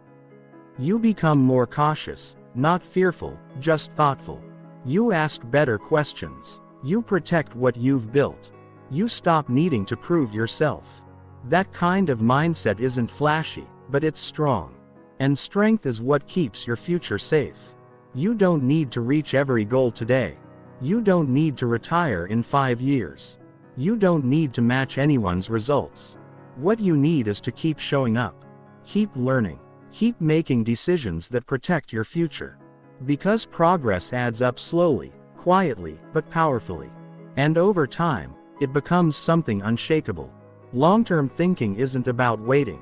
You become more cautious, not fearful, just thoughtful. You ask better questions. You protect what you've built. You stop needing to prove yourself. That kind of mindset isn't flashy, but it's strong. And strength is what keeps your future safe. You don't need to reach every goal today. You don't need to retire in 5 years. You don't need to match anyone's results. What you need is to keep showing up. Keep learning. Keep making decisions that protect your future. Because progress adds up slowly, quietly, but powerfully. And over time, it becomes something unshakable. Long-term thinking isn't about waiting.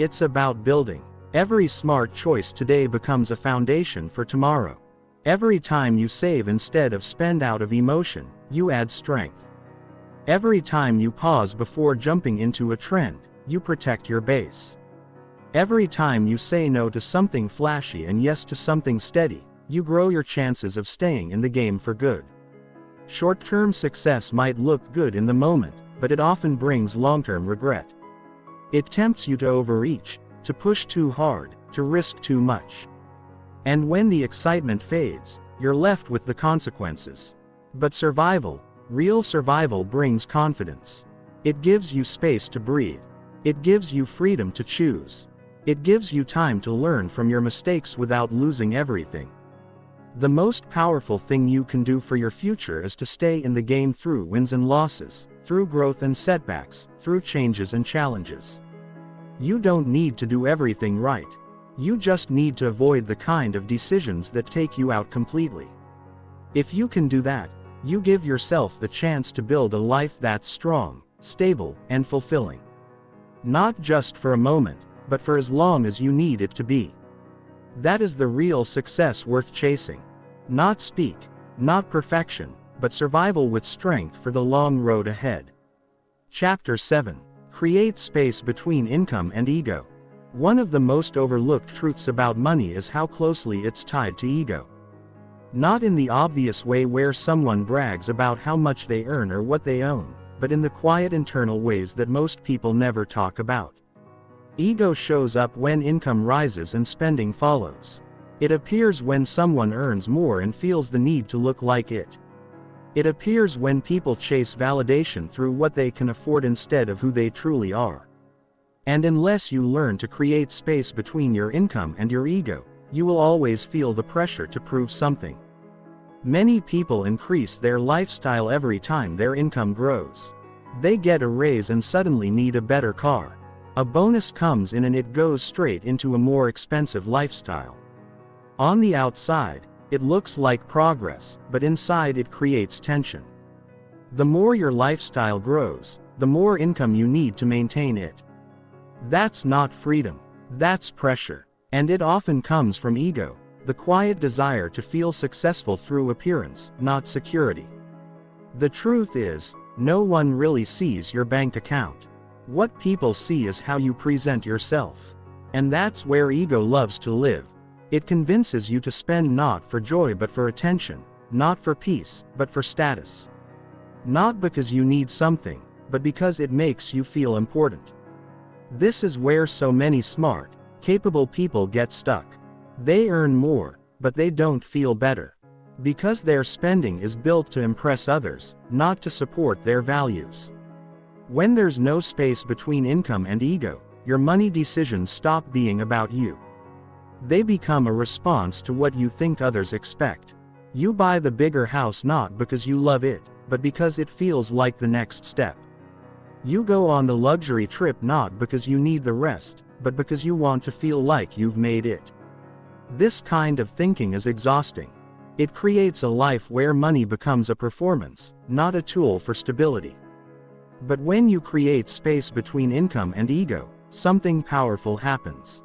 It's about building. Every smart choice today becomes a foundation for tomorrow. Every time you save instead of spend out of emotion, you add strength. Every time you pause before jumping into a trend, you protect your base. Every time you say no to something flashy and yes to something steady, you grow your chances of staying in the game for good. Short-term success might look good in the moment, but it often brings long-term regret. It tempts you to overreach, to push too hard, to risk too much. And when the excitement fades, you're left with the consequences. But survival, real survival, brings confidence. It gives you space to breathe. It gives you freedom to choose. It gives you time to learn from your mistakes without losing everything. The most powerful thing you can do for your future is to stay in the game through wins and losses, through growth and setbacks, through changes and challenges. You don't need to do everything right. You just need to avoid the kind of decisions that take you out completely. If you can do that, you give yourself the chance to build a life that's strong, stable, and fulfilling. Not just for a moment, but for as long as you need it to be. That is the real success worth chasing. Not speak, not perfection, but survival with strength for the long road ahead. Chapter 7. Create space between income and ego. One of the most overlooked truths about money is how closely it's tied to ego. Not in the obvious way where someone brags about how much they earn or what they own, but in the quiet internal ways that most people never talk about. Ego shows up when income rises and spending follows. It appears when someone earns more and feels the need to look like it. It appears when people chase validation through what they can afford instead of who they truly are. And unless you learn to create space between your income and your ego, you will always feel the pressure to prove something. Many people increase their lifestyle every time their income grows. They get a raise and suddenly need a better car. A bonus comes in and it goes straight into a more expensive lifestyle. On the outside, it looks like progress, but inside it creates tension. The more your lifestyle grows, the more income you need to maintain it. That's not freedom, that's pressure. And it often comes from ego, the quiet desire to feel successful through appearance, not security. The truth is, no one really sees your bank account. What people see is how you present yourself. And that's where ego loves to live. It convinces you to spend not for joy but for attention, not for peace, but for status. Not because you need something, but because it makes you feel important. This is where so many smart, capable people get stuck. They earn more, but they don't feel better. Because their spending is built to impress others, not to support their values. When there's no space between income and ego, your money decisions stop being about you. They become a response to what you think others expect. You buy the bigger house not because you love it, but because it feels like the next step. You go on the luxury trip not because you need the rest, but because you want to feel like you've made it. This kind of thinking is exhausting. It creates a life where money becomes a performance, not a tool for stability. But when you create space between income and ego, something powerful happens.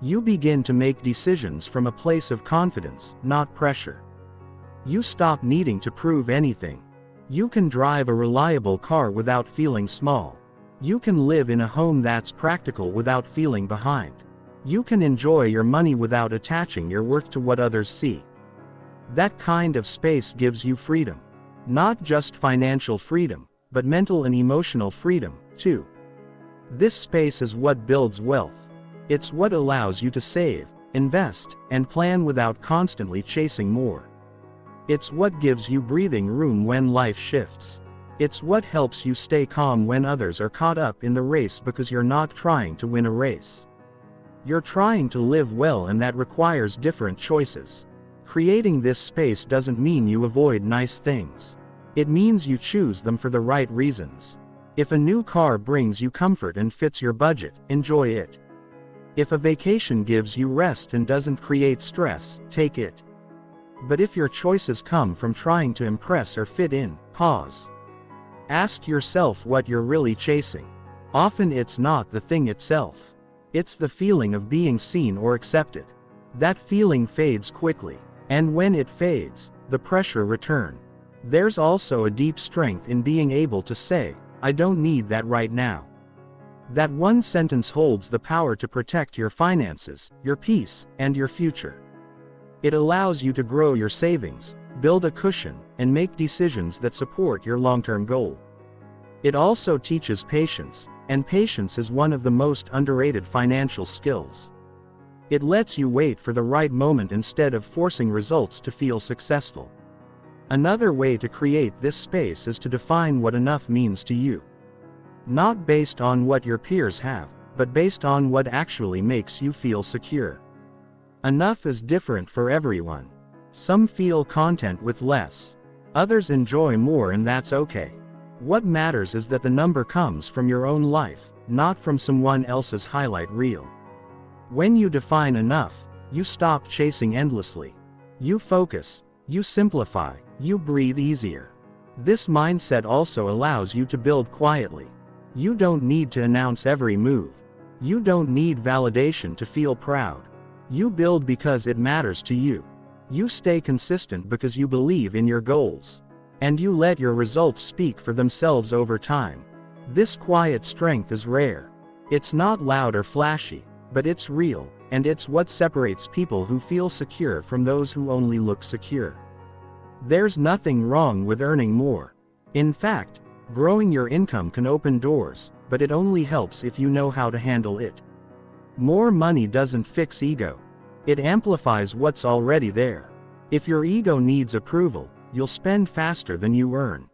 You begin to make decisions from a place of confidence, not pressure. You stop needing to prove anything. You can drive a reliable car without feeling small. You can live in a home that's practical without feeling behind. You can enjoy your money without attaching your worth to what others see. That kind of space gives you freedom. Not just financial freedom, but mental and emotional freedom, too. This space is what builds wealth. It's what allows you to save, invest, and plan without constantly chasing more. It's what gives you breathing room when life shifts. It's what helps you stay calm when others are caught up in the race because you're not trying to win a race. You're trying to live well, and that requires different choices. Creating this space doesn't mean you avoid nice things. It means you choose them for the right reasons. If a new car brings you comfort and fits your budget, enjoy it. If a vacation gives you rest and doesn't create stress, take it. But if your choices come from trying to impress or fit in, pause. Ask yourself what you're really chasing. Often it's not the thing itself. It's the feeling of being seen or accepted. That feeling fades quickly. And when it fades, the pressure returns. There's also a deep strength in being able to say, I don't need that right now. That one sentence holds the power to protect your finances, your peace, and your future. It allows you to grow your savings, build a cushion, and make decisions that support your long-term goal. It also teaches patience, and patience is one of the most underrated financial skills. It lets you wait for the right moment instead of forcing results to feel successful. Another way to create this space is to define what enough means to you. Not based on what your peers have, but based on what actually makes you feel secure. Enough is different for everyone. Some feel content with less. Others enjoy more, and that's okay. What matters is that the number comes from your own life, not from someone else's highlight reel. When you define enough, you stop chasing endlessly. You focus, you simplify, you breathe easier. This mindset also allows you to build quietly. You don't need to announce every move. You don't need validation to feel proud. You build because it matters to you. You stay consistent because you believe in your goals. And you let your results speak for themselves over time. This quiet strength is rare. It's not loud or flashy, but it's real, and it's what separates people who feel secure from those who only look secure. There's nothing wrong with earning more. In fact, growing your income can open doors, but it only helps if you know how to handle it. More money doesn't fix ego. It amplifies what's already there. If your ego needs approval, you'll spend faster than you earn.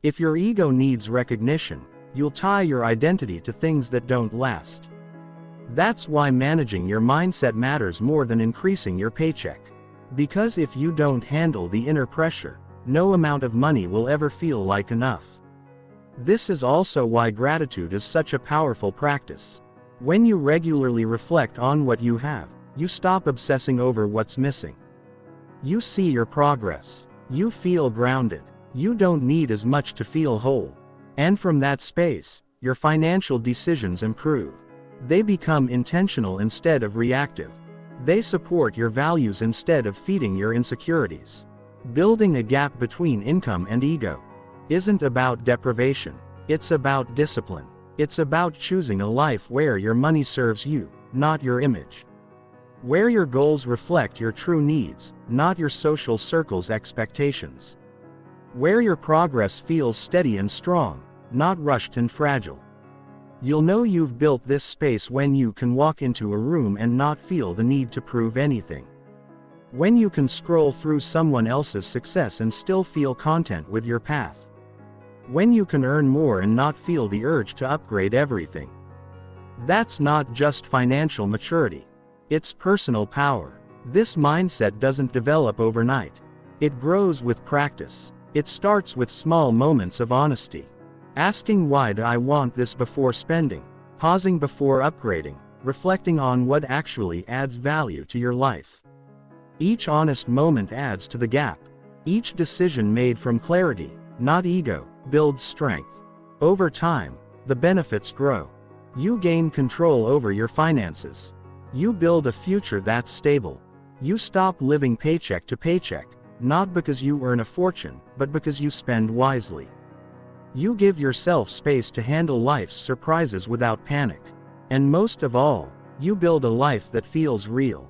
If your ego needs recognition, you'll tie your identity to things that don't last. That's why managing your mindset matters more than increasing your paycheck. Because if you don't handle the inner pressure, no amount of money will ever feel like enough. This is also why gratitude is such a powerful practice. When you regularly reflect on what you have, you stop obsessing over what's missing. You see your progress. You feel grounded. You don't need as much to feel whole. And from that space, your financial decisions improve. They become intentional instead of reactive. They support your values instead of feeding your insecurities. Building a gap between income and ego isn't about deprivation. It's about discipline. It's about choosing a life where your money serves you, not your image. Where your goals reflect your true needs, not your social circle's expectations. Where your progress feels steady and strong, not rushed and fragile. You'll know you've built this space when you can walk into a room and not feel the need to prove anything. When you can scroll through someone else's success and still feel content with your path. When you can earn more and not feel the urge to upgrade everything. That's not just financial maturity. It's personal power. This mindset doesn't develop overnight. It grows with practice. It starts with small moments of honesty. Asking why do I want this before spending, pausing before upgrading, reflecting on what actually adds value to your life. Each honest moment adds to the gap. Each decision made from clarity, not ego, builds strength. Over time, the benefits grow. You gain control over your finances. You build a future that's stable. You stop living paycheck to paycheck, not because you earn a fortune, but because you spend wisely. You give yourself space to handle life's surprises without panic. And most of all, you build a life that feels real.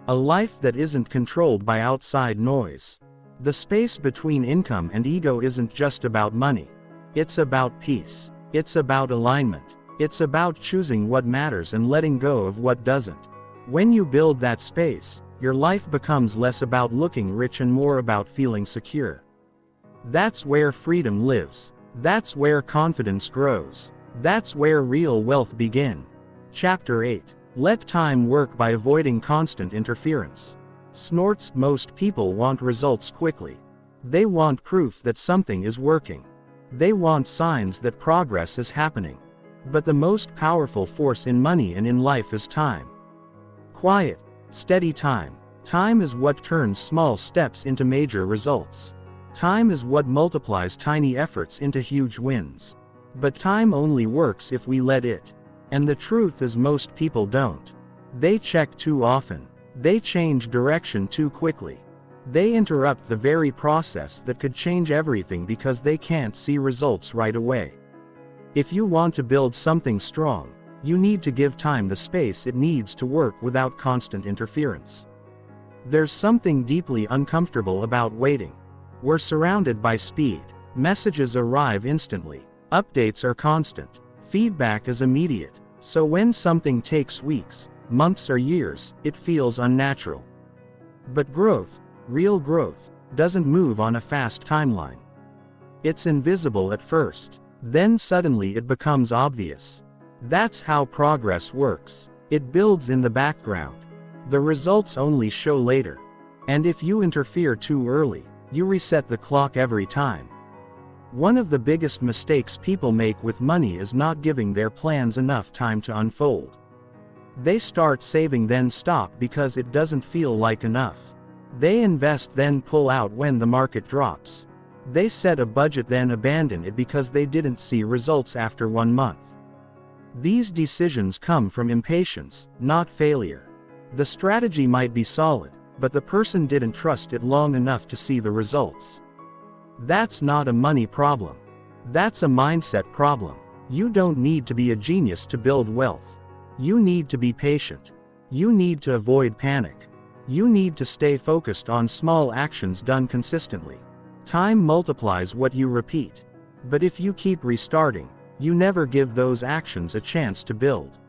A life that isn't controlled by outside noise. The space between income and ego isn't just about money. It's about peace. It's about alignment. It's about choosing what matters and letting go of what doesn't. When you build that space, your life becomes less about looking rich and more about feeling secure. That's where freedom lives. That's where confidence grows. That's where real wealth begins. Chapter 8. Let time work by avoiding constant interference. Snorts. Most people want results quickly. They want proof that something is working. They want signs that progress is happening. But the most powerful force in money and in life is time. Quiet, steady time. Time is what turns small steps into major results. Time is what multiplies tiny efforts into huge wins. But time only works if we let it. And the truth is most people don't. They check too often. They change direction too quickly. They interrupt the very process that could change everything because they can't see results right away. If you want to build something strong, you need to give time the space it needs to work without constant interference. There's something deeply uncomfortable about waiting. We're surrounded by speed. Messages arrive instantly. Updates are constant. Feedback is immediate. So when something takes weeks, months or years, it feels unnatural. But growth, real growth, doesn't move on a fast timeline. It's invisible at first. Then suddenly it becomes obvious. That's how progress works. It builds in the background. The results only show later. And if you interfere too early, you reset the clock every time. One of the biggest mistakes people make with money is not giving their plans enough time to unfold. They start saving then stop because it doesn't feel like enough. They invest then pull out when the market drops. They set a budget then abandon it because they didn't see results after 1 month. These decisions come from impatience, not failure. The strategy might be solid, but the person didn't trust it long enough to see the results. That's not a money problem. That's a mindset problem. You don't need to be a genius to build wealth. You need to be patient. You need to avoid panic. You need to stay focused on small actions done consistently. Time multiplies what you repeat. But if you keep restarting, you never give those actions a chance to build.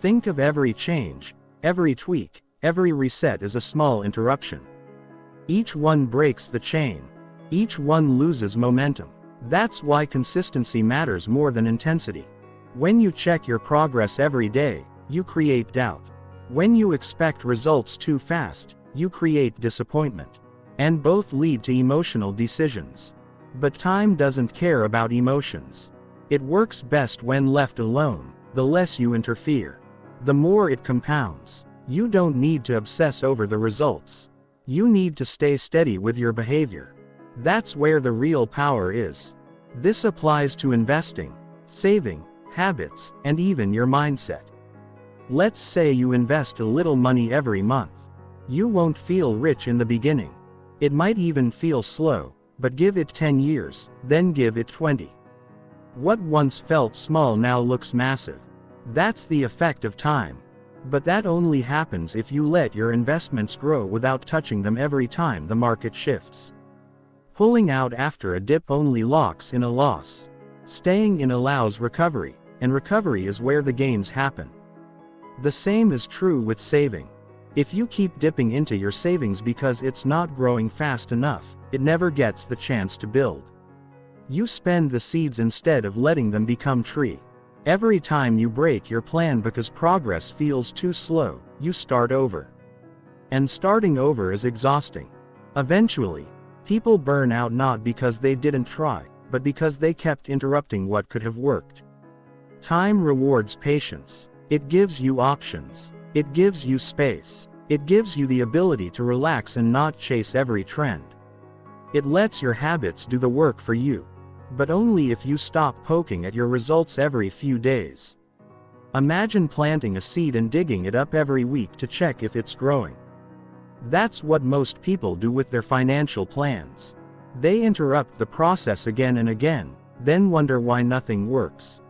Think of every change, every tweak, every reset as a small interruption. Each one breaks the chain. Each one loses momentum. That's why consistency matters more than intensity. When you check your progress every day, you create doubt. When you expect results too fast, you create disappointment. And both lead to emotional decisions. But time doesn't care about emotions. It works best when left alone. The less you interfere, the more it compounds. You don't need to obsess over the results. You need to stay steady with your behavior. That's where the real power is. This applies to investing, saving, habits, and even your mindset. Let's say you invest a little money every month. You won't feel rich in the beginning. It might even feel slow, but give it 10 years, then give it 20. What once felt small now looks massive. That's the effect of time. But that only happens if you let your investments grow without touching them every time the market shifts. Pulling out after a dip only locks in a loss. Staying in allows recovery, and recovery is where the gains happen. The same is true with saving. If you keep dipping into your savings because it's not growing fast enough, it never gets the chance to build. You spend the seeds instead of letting them become tree. Every time you break your plan because progress feels too slow, you start over. And starting over is exhausting. Eventually, people burn out not because they didn't try, but because they kept interrupting what could have worked. Time rewards patience. It gives you options. It gives you space. It gives you the ability to relax and not chase every trend. It lets your habits do the work for you. But only if you stop poking at your results every few days. Imagine planting a seed and digging it up every week to check if it's growing. That's what most people do with their financial plans. They interrupt the process again and again, then wonder why nothing works.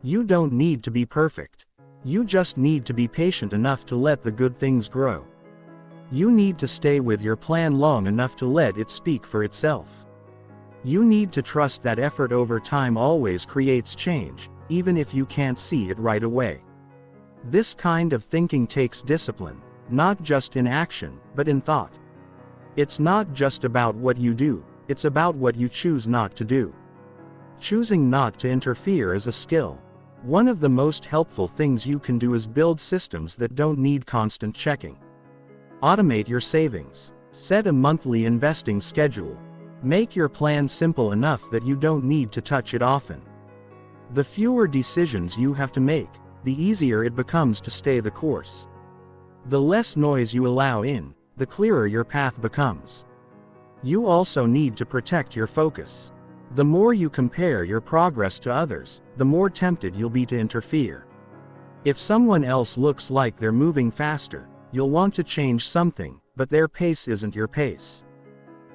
You don't need to be perfect. You just need to be patient enough to let the good things grow. You need to stay with your plan long enough to let it speak for itself. You need to trust that effort over time always creates change, even if you can't see it right away. This kind of thinking takes discipline, not just in action, but in thought. It's not just about what you do, it's about what you choose not to do. Choosing not to interfere is a skill. One of the most helpful things you can do is build systems that don't need constant checking. Automate your savings. Set a monthly investing schedule. Make your plan simple enough that you don't need to touch it often. The fewer decisions you have to make, the easier it becomes to stay the course. The less noise you allow in, the clearer your path becomes. You also need to protect your focus. The more you compare your progress to others, the more tempted you'll be to interfere. If someone else looks like they're moving faster, you'll want to change something, but their pace isn't your pace.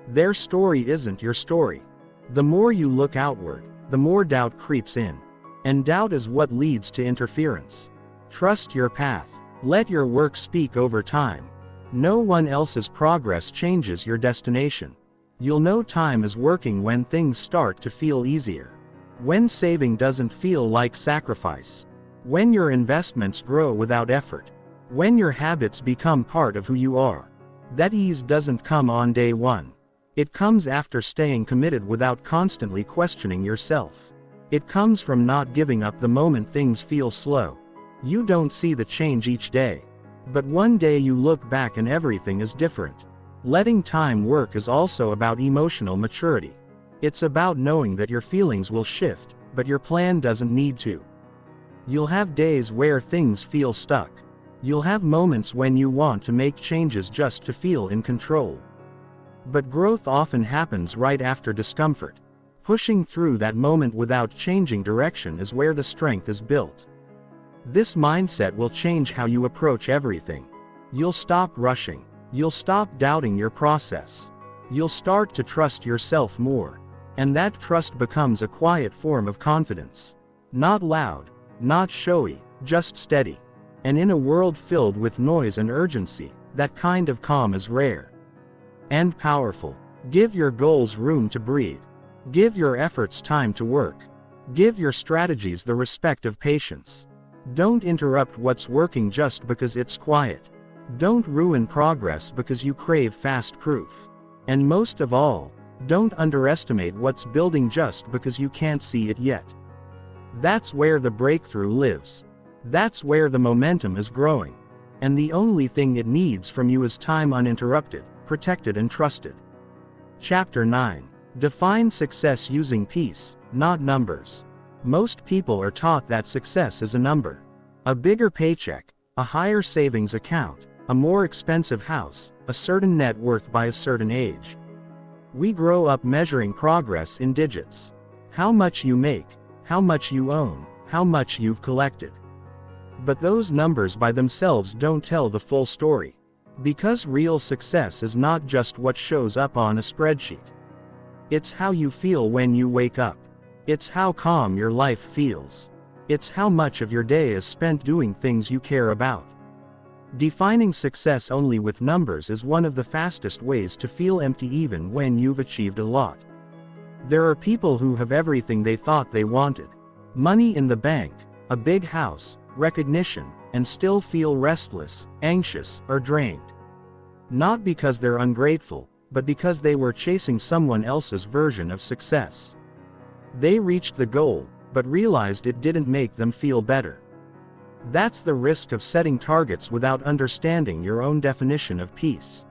Their story isn't your story. The more you look outward, the more doubt creeps in. And doubt is what leads to interference. Trust your path. Let your work speak over time. No one else's progress changes your destination. You'll know time is working when things start to feel easier. When saving doesn't feel like sacrifice. When your investments grow without effort. When your habits become part of who you are. That ease doesn't come on day one. It comes after staying committed without constantly questioning yourself. It comes from not giving up the moment things feel slow. You don't see the change each day. But one day you look back and everything is different. Letting time work is also about emotional maturity. It's about knowing that your feelings will shift, but your plan doesn't need to. You'll have days where things feel stuck. You'll have moments when you want to make changes just to feel in control. But growth often happens right after discomfort. Pushing through that moment without changing direction is where the strength is built. This mindset will change how you approach everything. You'll stop rushing. You'll stop doubting your process. You'll start to trust yourself more. And that trust becomes a quiet form of confidence. Not loud, not showy, just steady. And in a world filled with noise and urgency, that kind of calm is rare. And powerful. Give your goals room to breathe. Give your efforts time to work. Give your strategies the respect of patience. Don't interrupt what's working just because it's quiet. Don't ruin progress because you crave fast proof. And most of all, don't underestimate what's building just because you can't see it yet. That's where the breakthrough lives. That's where the momentum is growing. And the only thing it needs from you is time uninterrupted, protected and trusted. Chapter 9. Define success using peace, not numbers. Most people are taught that success is a number. A bigger paycheck, a higher savings account, a more expensive house, a certain net worth by a certain age. We grow up measuring progress in digits. How much you make, how much you own, how much you've collected. But those numbers by themselves don't tell the full story. Because real success is not just what shows up on a spreadsheet. It's how you feel when you wake up. It's how calm your life feels. It's how much of your day is spent doing things you care about. Defining success only with numbers is one of the fastest ways to feel empty even when you've achieved a lot. There are people who have everything they thought they wanted. Money in the bank, a big house, recognition, and still feel restless, anxious, or drained. Not because they're ungrateful, but because they were chasing someone else's version of success. They reached the goal, but realized it didn't make them feel better. That's the risk of setting targets without understanding your own definition of peace.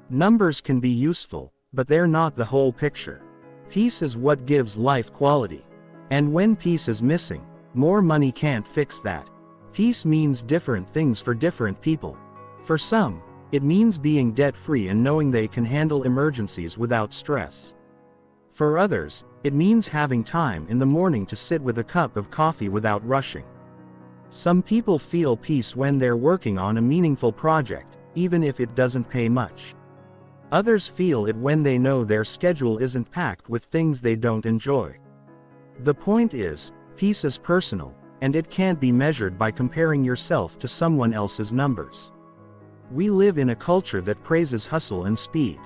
Numbers can be useful, but they're not the whole picture. Peace is what gives life quality. And when peace is missing, more money can't fix that. Peace means different things for different people. For some, it means being debt-free and knowing they can handle emergencies without stress. For others, it means having time in the morning to sit with a cup of coffee without rushing. Some people feel peace when they're working on a meaningful project, even if it doesn't pay much. Others feel it when they know their schedule isn't packed with things they don't enjoy. The point is, peace is personal, and it can't be measured by comparing yourself to someone else's numbers. We live in a culture that praises hustle and speed.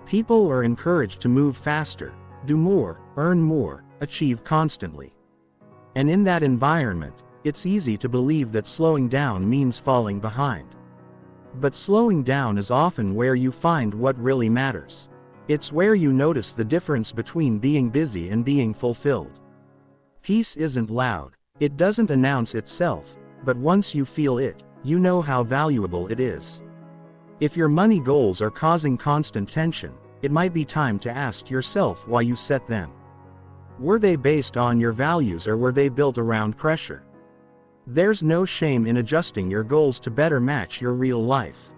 People are encouraged to move faster, do more, earn more, achieve constantly. And in that environment, it's easy to believe that slowing down means falling behind. But slowing down is often where you find what really matters. It's where you notice the difference between being busy and being fulfilled. Peace isn't loud, it doesn't announce itself, but once you feel it, you know how valuable it is. If your money goals are causing constant tension, it might be time to ask yourself why you set them. Were they based on your values or were they built around pressure? There's no shame in adjusting your goals to better match your real life.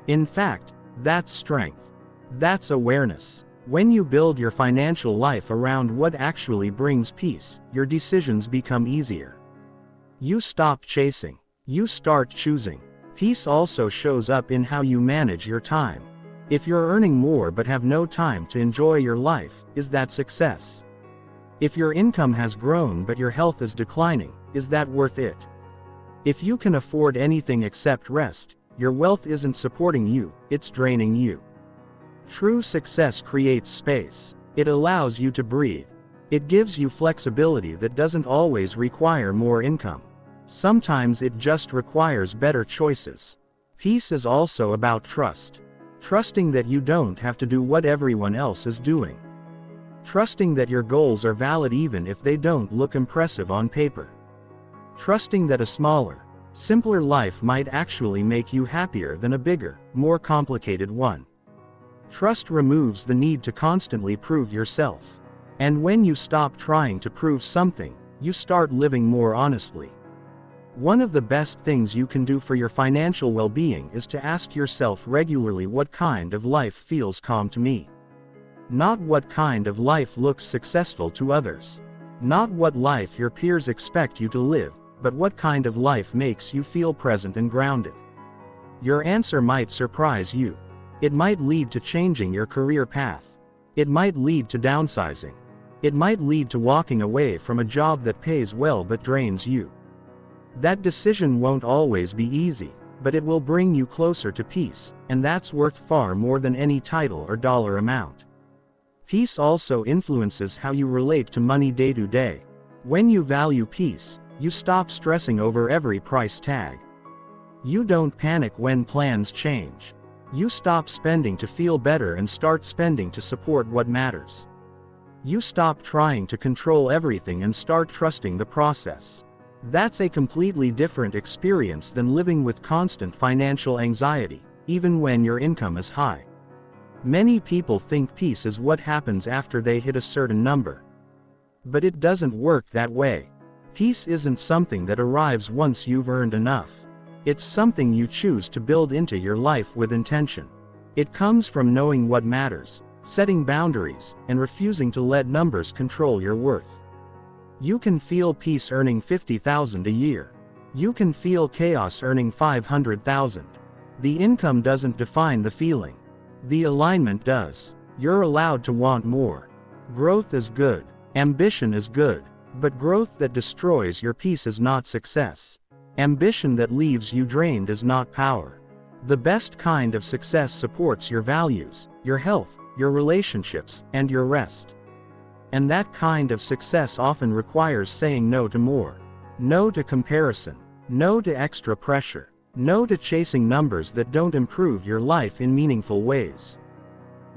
In fact, that's strength. That's awareness. When you build your financial life around what actually brings peace, your decisions become easier. You stop chasing. You start choosing. Peace also shows up in how you manage your time. If you're earning more but have no time to enjoy your life, is that success? If your income has grown but your health is declining, is that worth it? If you can afford anything except rest, your wealth isn't supporting you, it's draining you. True success creates space. It allows you to breathe. It gives you flexibility that doesn't always require more income. Sometimes it just requires better choices. Peace is also about trust. Trusting that you don't have to do what everyone else is doing. Trusting that your goals are valid even if they don't look impressive on paper. Trusting that a smaller, simpler life might actually make you happier than a bigger, more complicated one. Trust removes the need to constantly prove yourself. And when you stop trying to prove something, you start living more honestly. One of the best things you can do for your financial well-being is to ask yourself regularly, what kind of life feels calm to me? Not what kind of life looks successful to others. Not what life your peers expect you to live, but what kind of life makes you feel present and grounded. Your answer might surprise you. It might lead to changing your career path. It might lead to downsizing. It might lead to walking away from a job that pays well but drains you. That decision won't always be easy, but it will bring you closer to peace, and that's worth far more than any title or dollar amount. Peace also influences how you relate to money day to day. When you value peace, you stop stressing over every price tag. You don't panic when plans change. You stop spending to feel better and start spending to support what matters. You stop trying to control everything and start trusting the process. That's a completely different experience than living with constant financial anxiety, even when your income is high. Many people think peace is what happens after they hit a certain number. But it doesn't work that way. Peace isn't something that arrives once you've earned enough. It's something you choose to build into your life with intention. It comes from knowing what matters, setting boundaries, and refusing to let numbers control your worth. You can feel peace earning $50,000 a year. You can feel chaos earning $500,000. The income doesn't define the feeling. The alignment does. You're allowed to want more. Growth is good. Ambition is good. But growth that destroys your peace is not success. Ambition that leaves you drained is not power. The best kind of success supports your values, your health, your relationships, and your rest. And that kind of success often requires saying no to more. No to comparison. No to extra pressure. No to chasing numbers that don't improve your life in meaningful ways.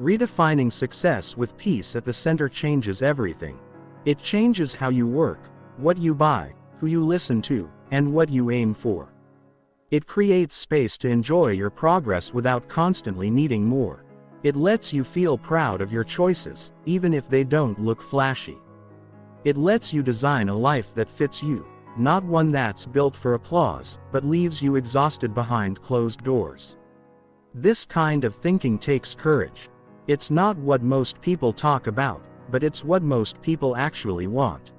Redefining success with peace at the center changes everything. It changes how you work, what you buy, who you listen to, and what you aim for. It creates space to enjoy your progress without constantly needing more. It lets you feel proud of your choices, even if they don't look flashy. It lets you design a life that fits you, not one that's built for applause, but leaves you exhausted behind closed doors. This kind of thinking takes courage. It's not what most people talk about, but it's what most people actually want.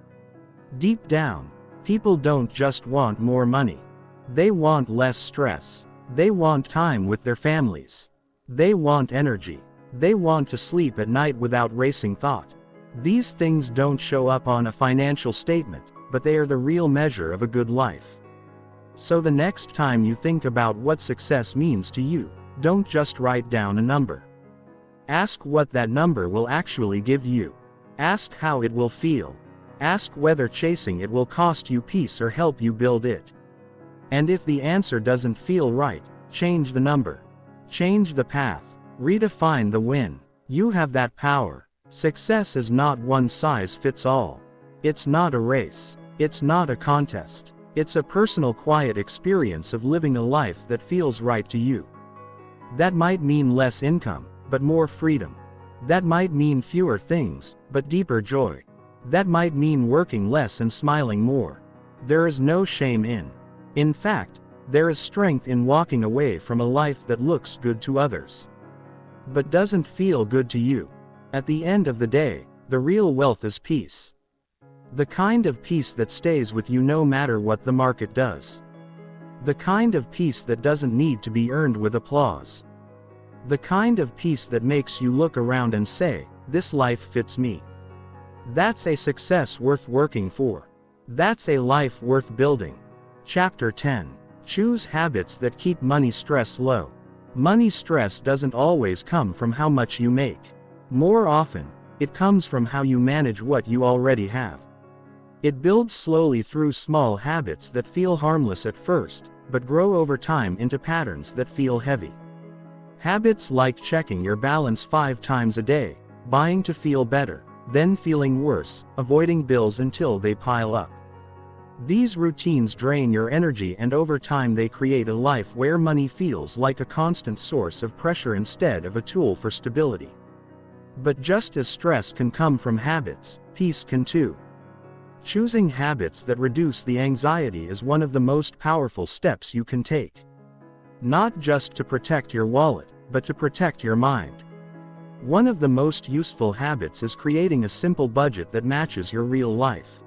Deep down, people don't just want more money. They want less stress. They want time with their families. They want energy. They want to sleep at night without racing thought. These things don't show up on a financial statement, but they are the real measure of a good life. So the next time you think about what success means to you, don't just write down a number. Ask what that number will actually give you. Ask how it will feel. Ask whether chasing it will cost you peace or help you build it. And if the answer doesn't feel right, change the number. Change the path. Redefine the win. You have that power. Success is not one size fits all. It's not a race. It's not a contest. It's a personal, quiet experience of living a life that feels right to you. That might mean less income, but more freedom. That might mean fewer things, but deeper joy. That might mean working less and smiling more. There is no shame in fact, there is strength in walking away from a life that looks good to others, but doesn't feel good to you. At the end of the day, the real wealth is peace. The kind of peace that stays with you no matter what the market does. The kind of peace that doesn't need to be earned with applause. The kind of peace that makes you look around and say, "This life fits me." That's a success worth working for. That's a life worth building. Chapter 10. Choose habits that keep money stress low. Money stress doesn't always come from how much you make. More often, it comes from how you manage what you already have. It builds slowly through small habits that feel harmless at first, but grow over time into patterns that feel heavy. Habits like checking your balance 5 times a day, buying to feel better, then feeling worse, avoiding bills until they pile up. These routines drain your energy, and over time they create a life where money feels like a constant source of pressure instead of a tool for stability. But just as stress can come from habits, peace can too. Choosing habits that reduce the anxiety is one of the most powerful steps you can take. Not just to protect your wallet, but to protect your mind. One of the most useful habits is creating a simple budget that matches your real life.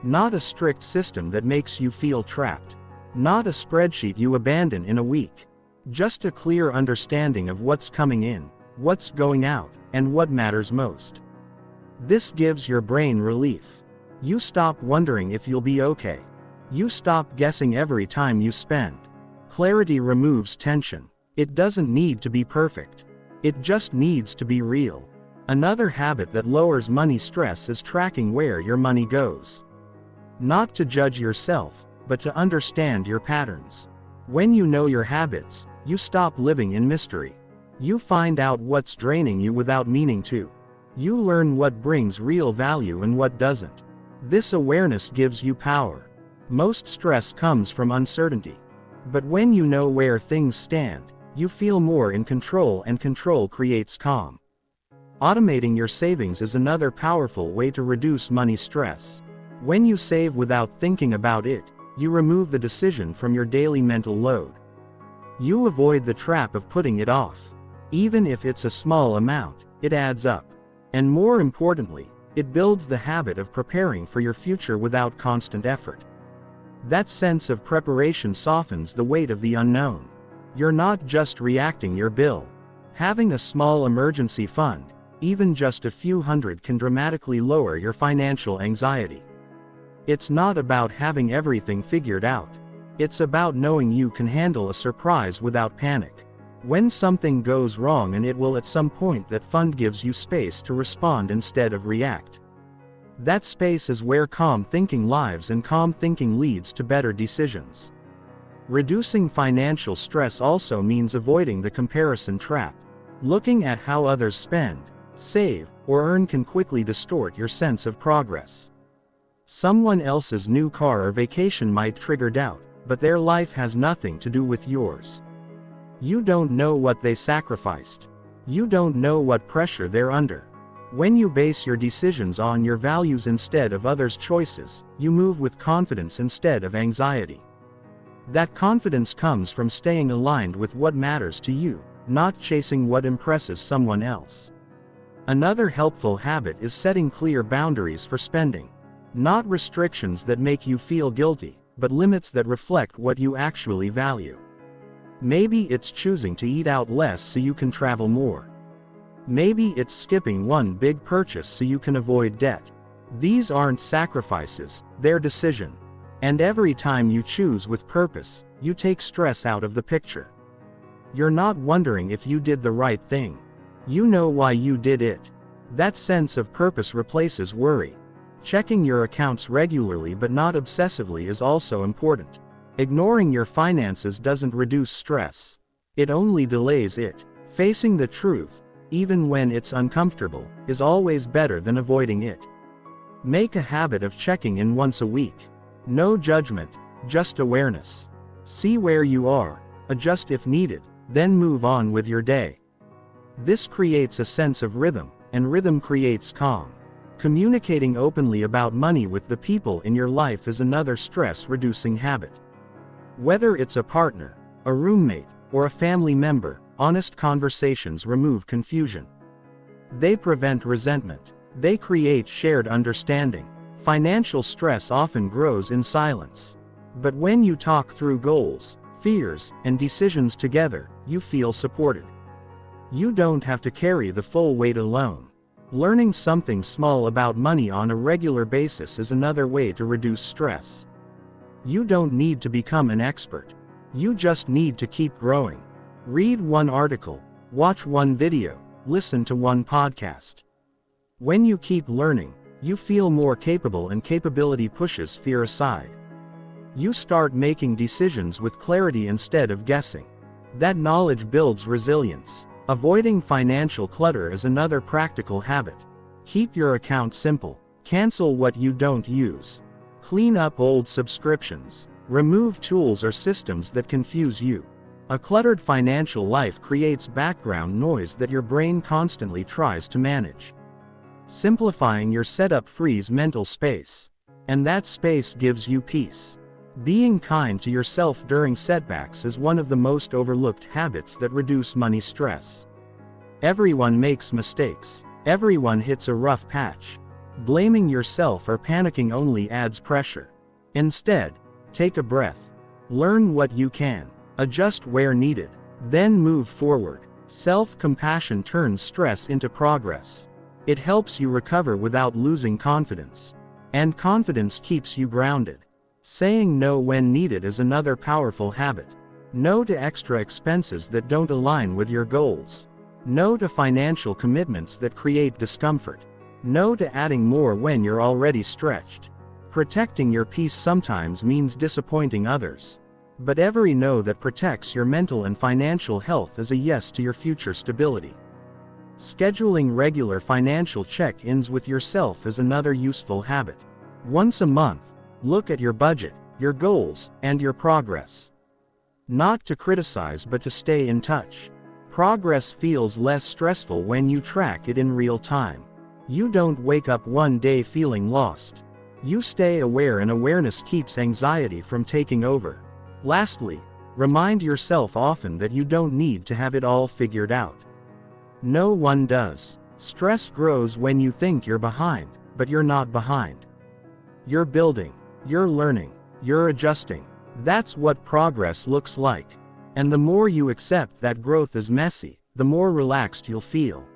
Not a strict system that makes you feel trapped. Not a spreadsheet you abandon in a week. Just a clear understanding of what's coming in, what's going out, and what matters most. This gives your brain relief. You stop wondering if you'll be okay. You stop guessing every time you spend. Clarity removes tension. It doesn't need to be perfect. It just needs to be real. Another habit that lowers money stress is tracking where your money goes. Not to judge yourself, but to understand your patterns. When you know your habits, you stop living in mystery. You find out what's draining you without meaning to. You learn what brings real value and what doesn't. This awareness gives you power. Most stress comes from uncertainty. But when you know where things stand, you feel more in control, and control creates calm. Automating your savings is another powerful way to reduce money stress. When you save without thinking about it, you remove the decision from your daily mental load. You avoid the trap of putting it off. Even if it's a small amount, it adds up. And more importantly, it builds the habit of preparing for your future without constant effort. That sense of preparation softens the weight of the unknown. You're not just reacting your bill. Having a small emergency fund, even just a few hundred, can dramatically lower your financial anxiety. It's not about having everything figured out. It's about knowing you can handle a surprise without panic. When something goes wrong, and it will at some point, that fund gives you space to respond instead of react. That space is where calm thinking lives, and calm thinking leads to better decisions. Reducing financial stress also means avoiding the comparison trap. Looking at how others spend, save, or earn can quickly distort your sense of progress. Someone else's new car or vacation might trigger doubt, but their life has nothing to do with yours. You don't know what they sacrificed. You don't know what pressure they're under. When you base your decisions on your values instead of others' choices, you move with confidence instead of anxiety. That confidence comes from staying aligned with what matters to you, not chasing what impresses someone else. Another helpful habit is setting clear boundaries for spending. Not restrictions that make you feel guilty, but limits that reflect what you actually value. Maybe it's choosing to eat out less so you can travel more. Maybe it's skipping one big purchase so you can avoid debt. These aren't sacrifices, they're decision. And every time you choose with purpose, you take stress out of the picture. You're not wondering if you did the right thing. You know why you did it. That sense of purpose replaces worry. Checking your accounts regularly but not obsessively is also important. Ignoring your finances doesn't reduce stress. It only delays it. Facing the truth, even when it's uncomfortable, is always better than avoiding it. Make a habit of checking in once a week. No judgment, just awareness. See where you are, adjust if needed, then move on with your day. This creates a sense of rhythm, and rhythm creates calm. Communicating openly about money with the people in your life is another stress-reducing habit. Whether it's a partner, a roommate, or a family member, honest conversations remove confusion. They prevent resentment. They create shared understanding. Financial stress often grows in silence. But when you talk through goals, fears, and decisions together, you feel supported. You don't have to carry the full weight alone. Learning something small about money on a regular basis is another way to reduce stress. You don't need to become an expert. You just need to keep growing. Read one article, watch one video, listen to one podcast. When you keep learning, you feel more capable, and capability pushes fear aside. You start making decisions with clarity instead of guessing. That knowledge builds resilience. Avoiding financial clutter is another practical habit. Keep your account simple. Cancel what you don't use. Clean up old subscriptions. Remove tools or systems that confuse you. A cluttered financial life creates background noise that your brain constantly tries to manage. Simplifying your setup frees mental space. And that space gives you peace. Being kind to yourself during setbacks is one of the most overlooked habits that reduce money stress. Everyone makes mistakes. Everyone hits a rough patch. Blaming yourself or panicking only adds pressure. Instead, take a breath. Learn what you can. Adjust where needed. Then move forward. Self-compassion turns stress into progress. It helps you recover without losing confidence. And confidence keeps you grounded. Saying no when needed is another powerful habit. No to extra expenses that don't align with your goals. No to financial commitments that create discomfort. No to adding more when you're already stretched. Protecting your peace sometimes means disappointing others. But every no that protects your mental and financial health is a yes to your future stability. Scheduling regular financial check-ins with yourself is another useful habit. Once a month, look at your budget, your goals, and your progress. Not to criticize but to stay in touch. Progress feels less stressful when you track it in real time. You don't wake up one day feeling lost. You stay aware, and awareness keeps anxiety from taking over. Lastly, remind yourself often that you don't need to have it all figured out. No one does. Stress grows when you think you're behind, but you're not behind. You're building. You're learning. You're adjusting. That's what progress looks like. And the more you accept that growth is messy, the more relaxed you'll feel.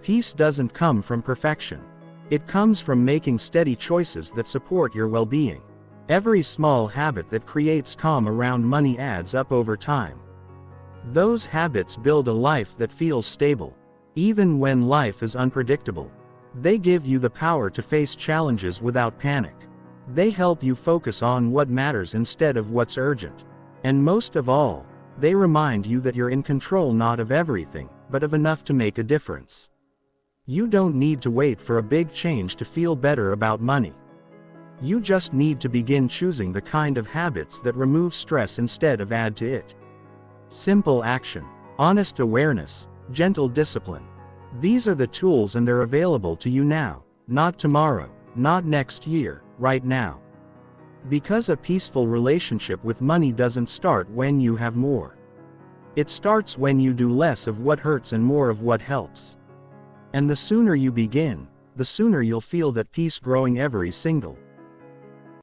Peace doesn't come from perfection. It comes from making steady choices that support your well-being. Every small habit that creates calm around money adds up over time. Those habits build a life that feels stable. Even when life is unpredictable, they give you the power to face challenges without panic. They help you focus on what matters instead of what's urgent. And most of all, they remind you that you're in control, not of everything, but of enough to make a difference. You don't need to wait for a big change to feel better about money. You just need to begin choosing the kind of habits that remove stress instead of add to it. Simple action, honest awareness, gentle discipline. These are the tools, and they're available to you now, not tomorrow, not next year, right now. Because a peaceful relationship with money doesn't start when you have more. It starts when you do less of what hurts and more of what helps. And the sooner you begin, the sooner you'll feel that peace growing every single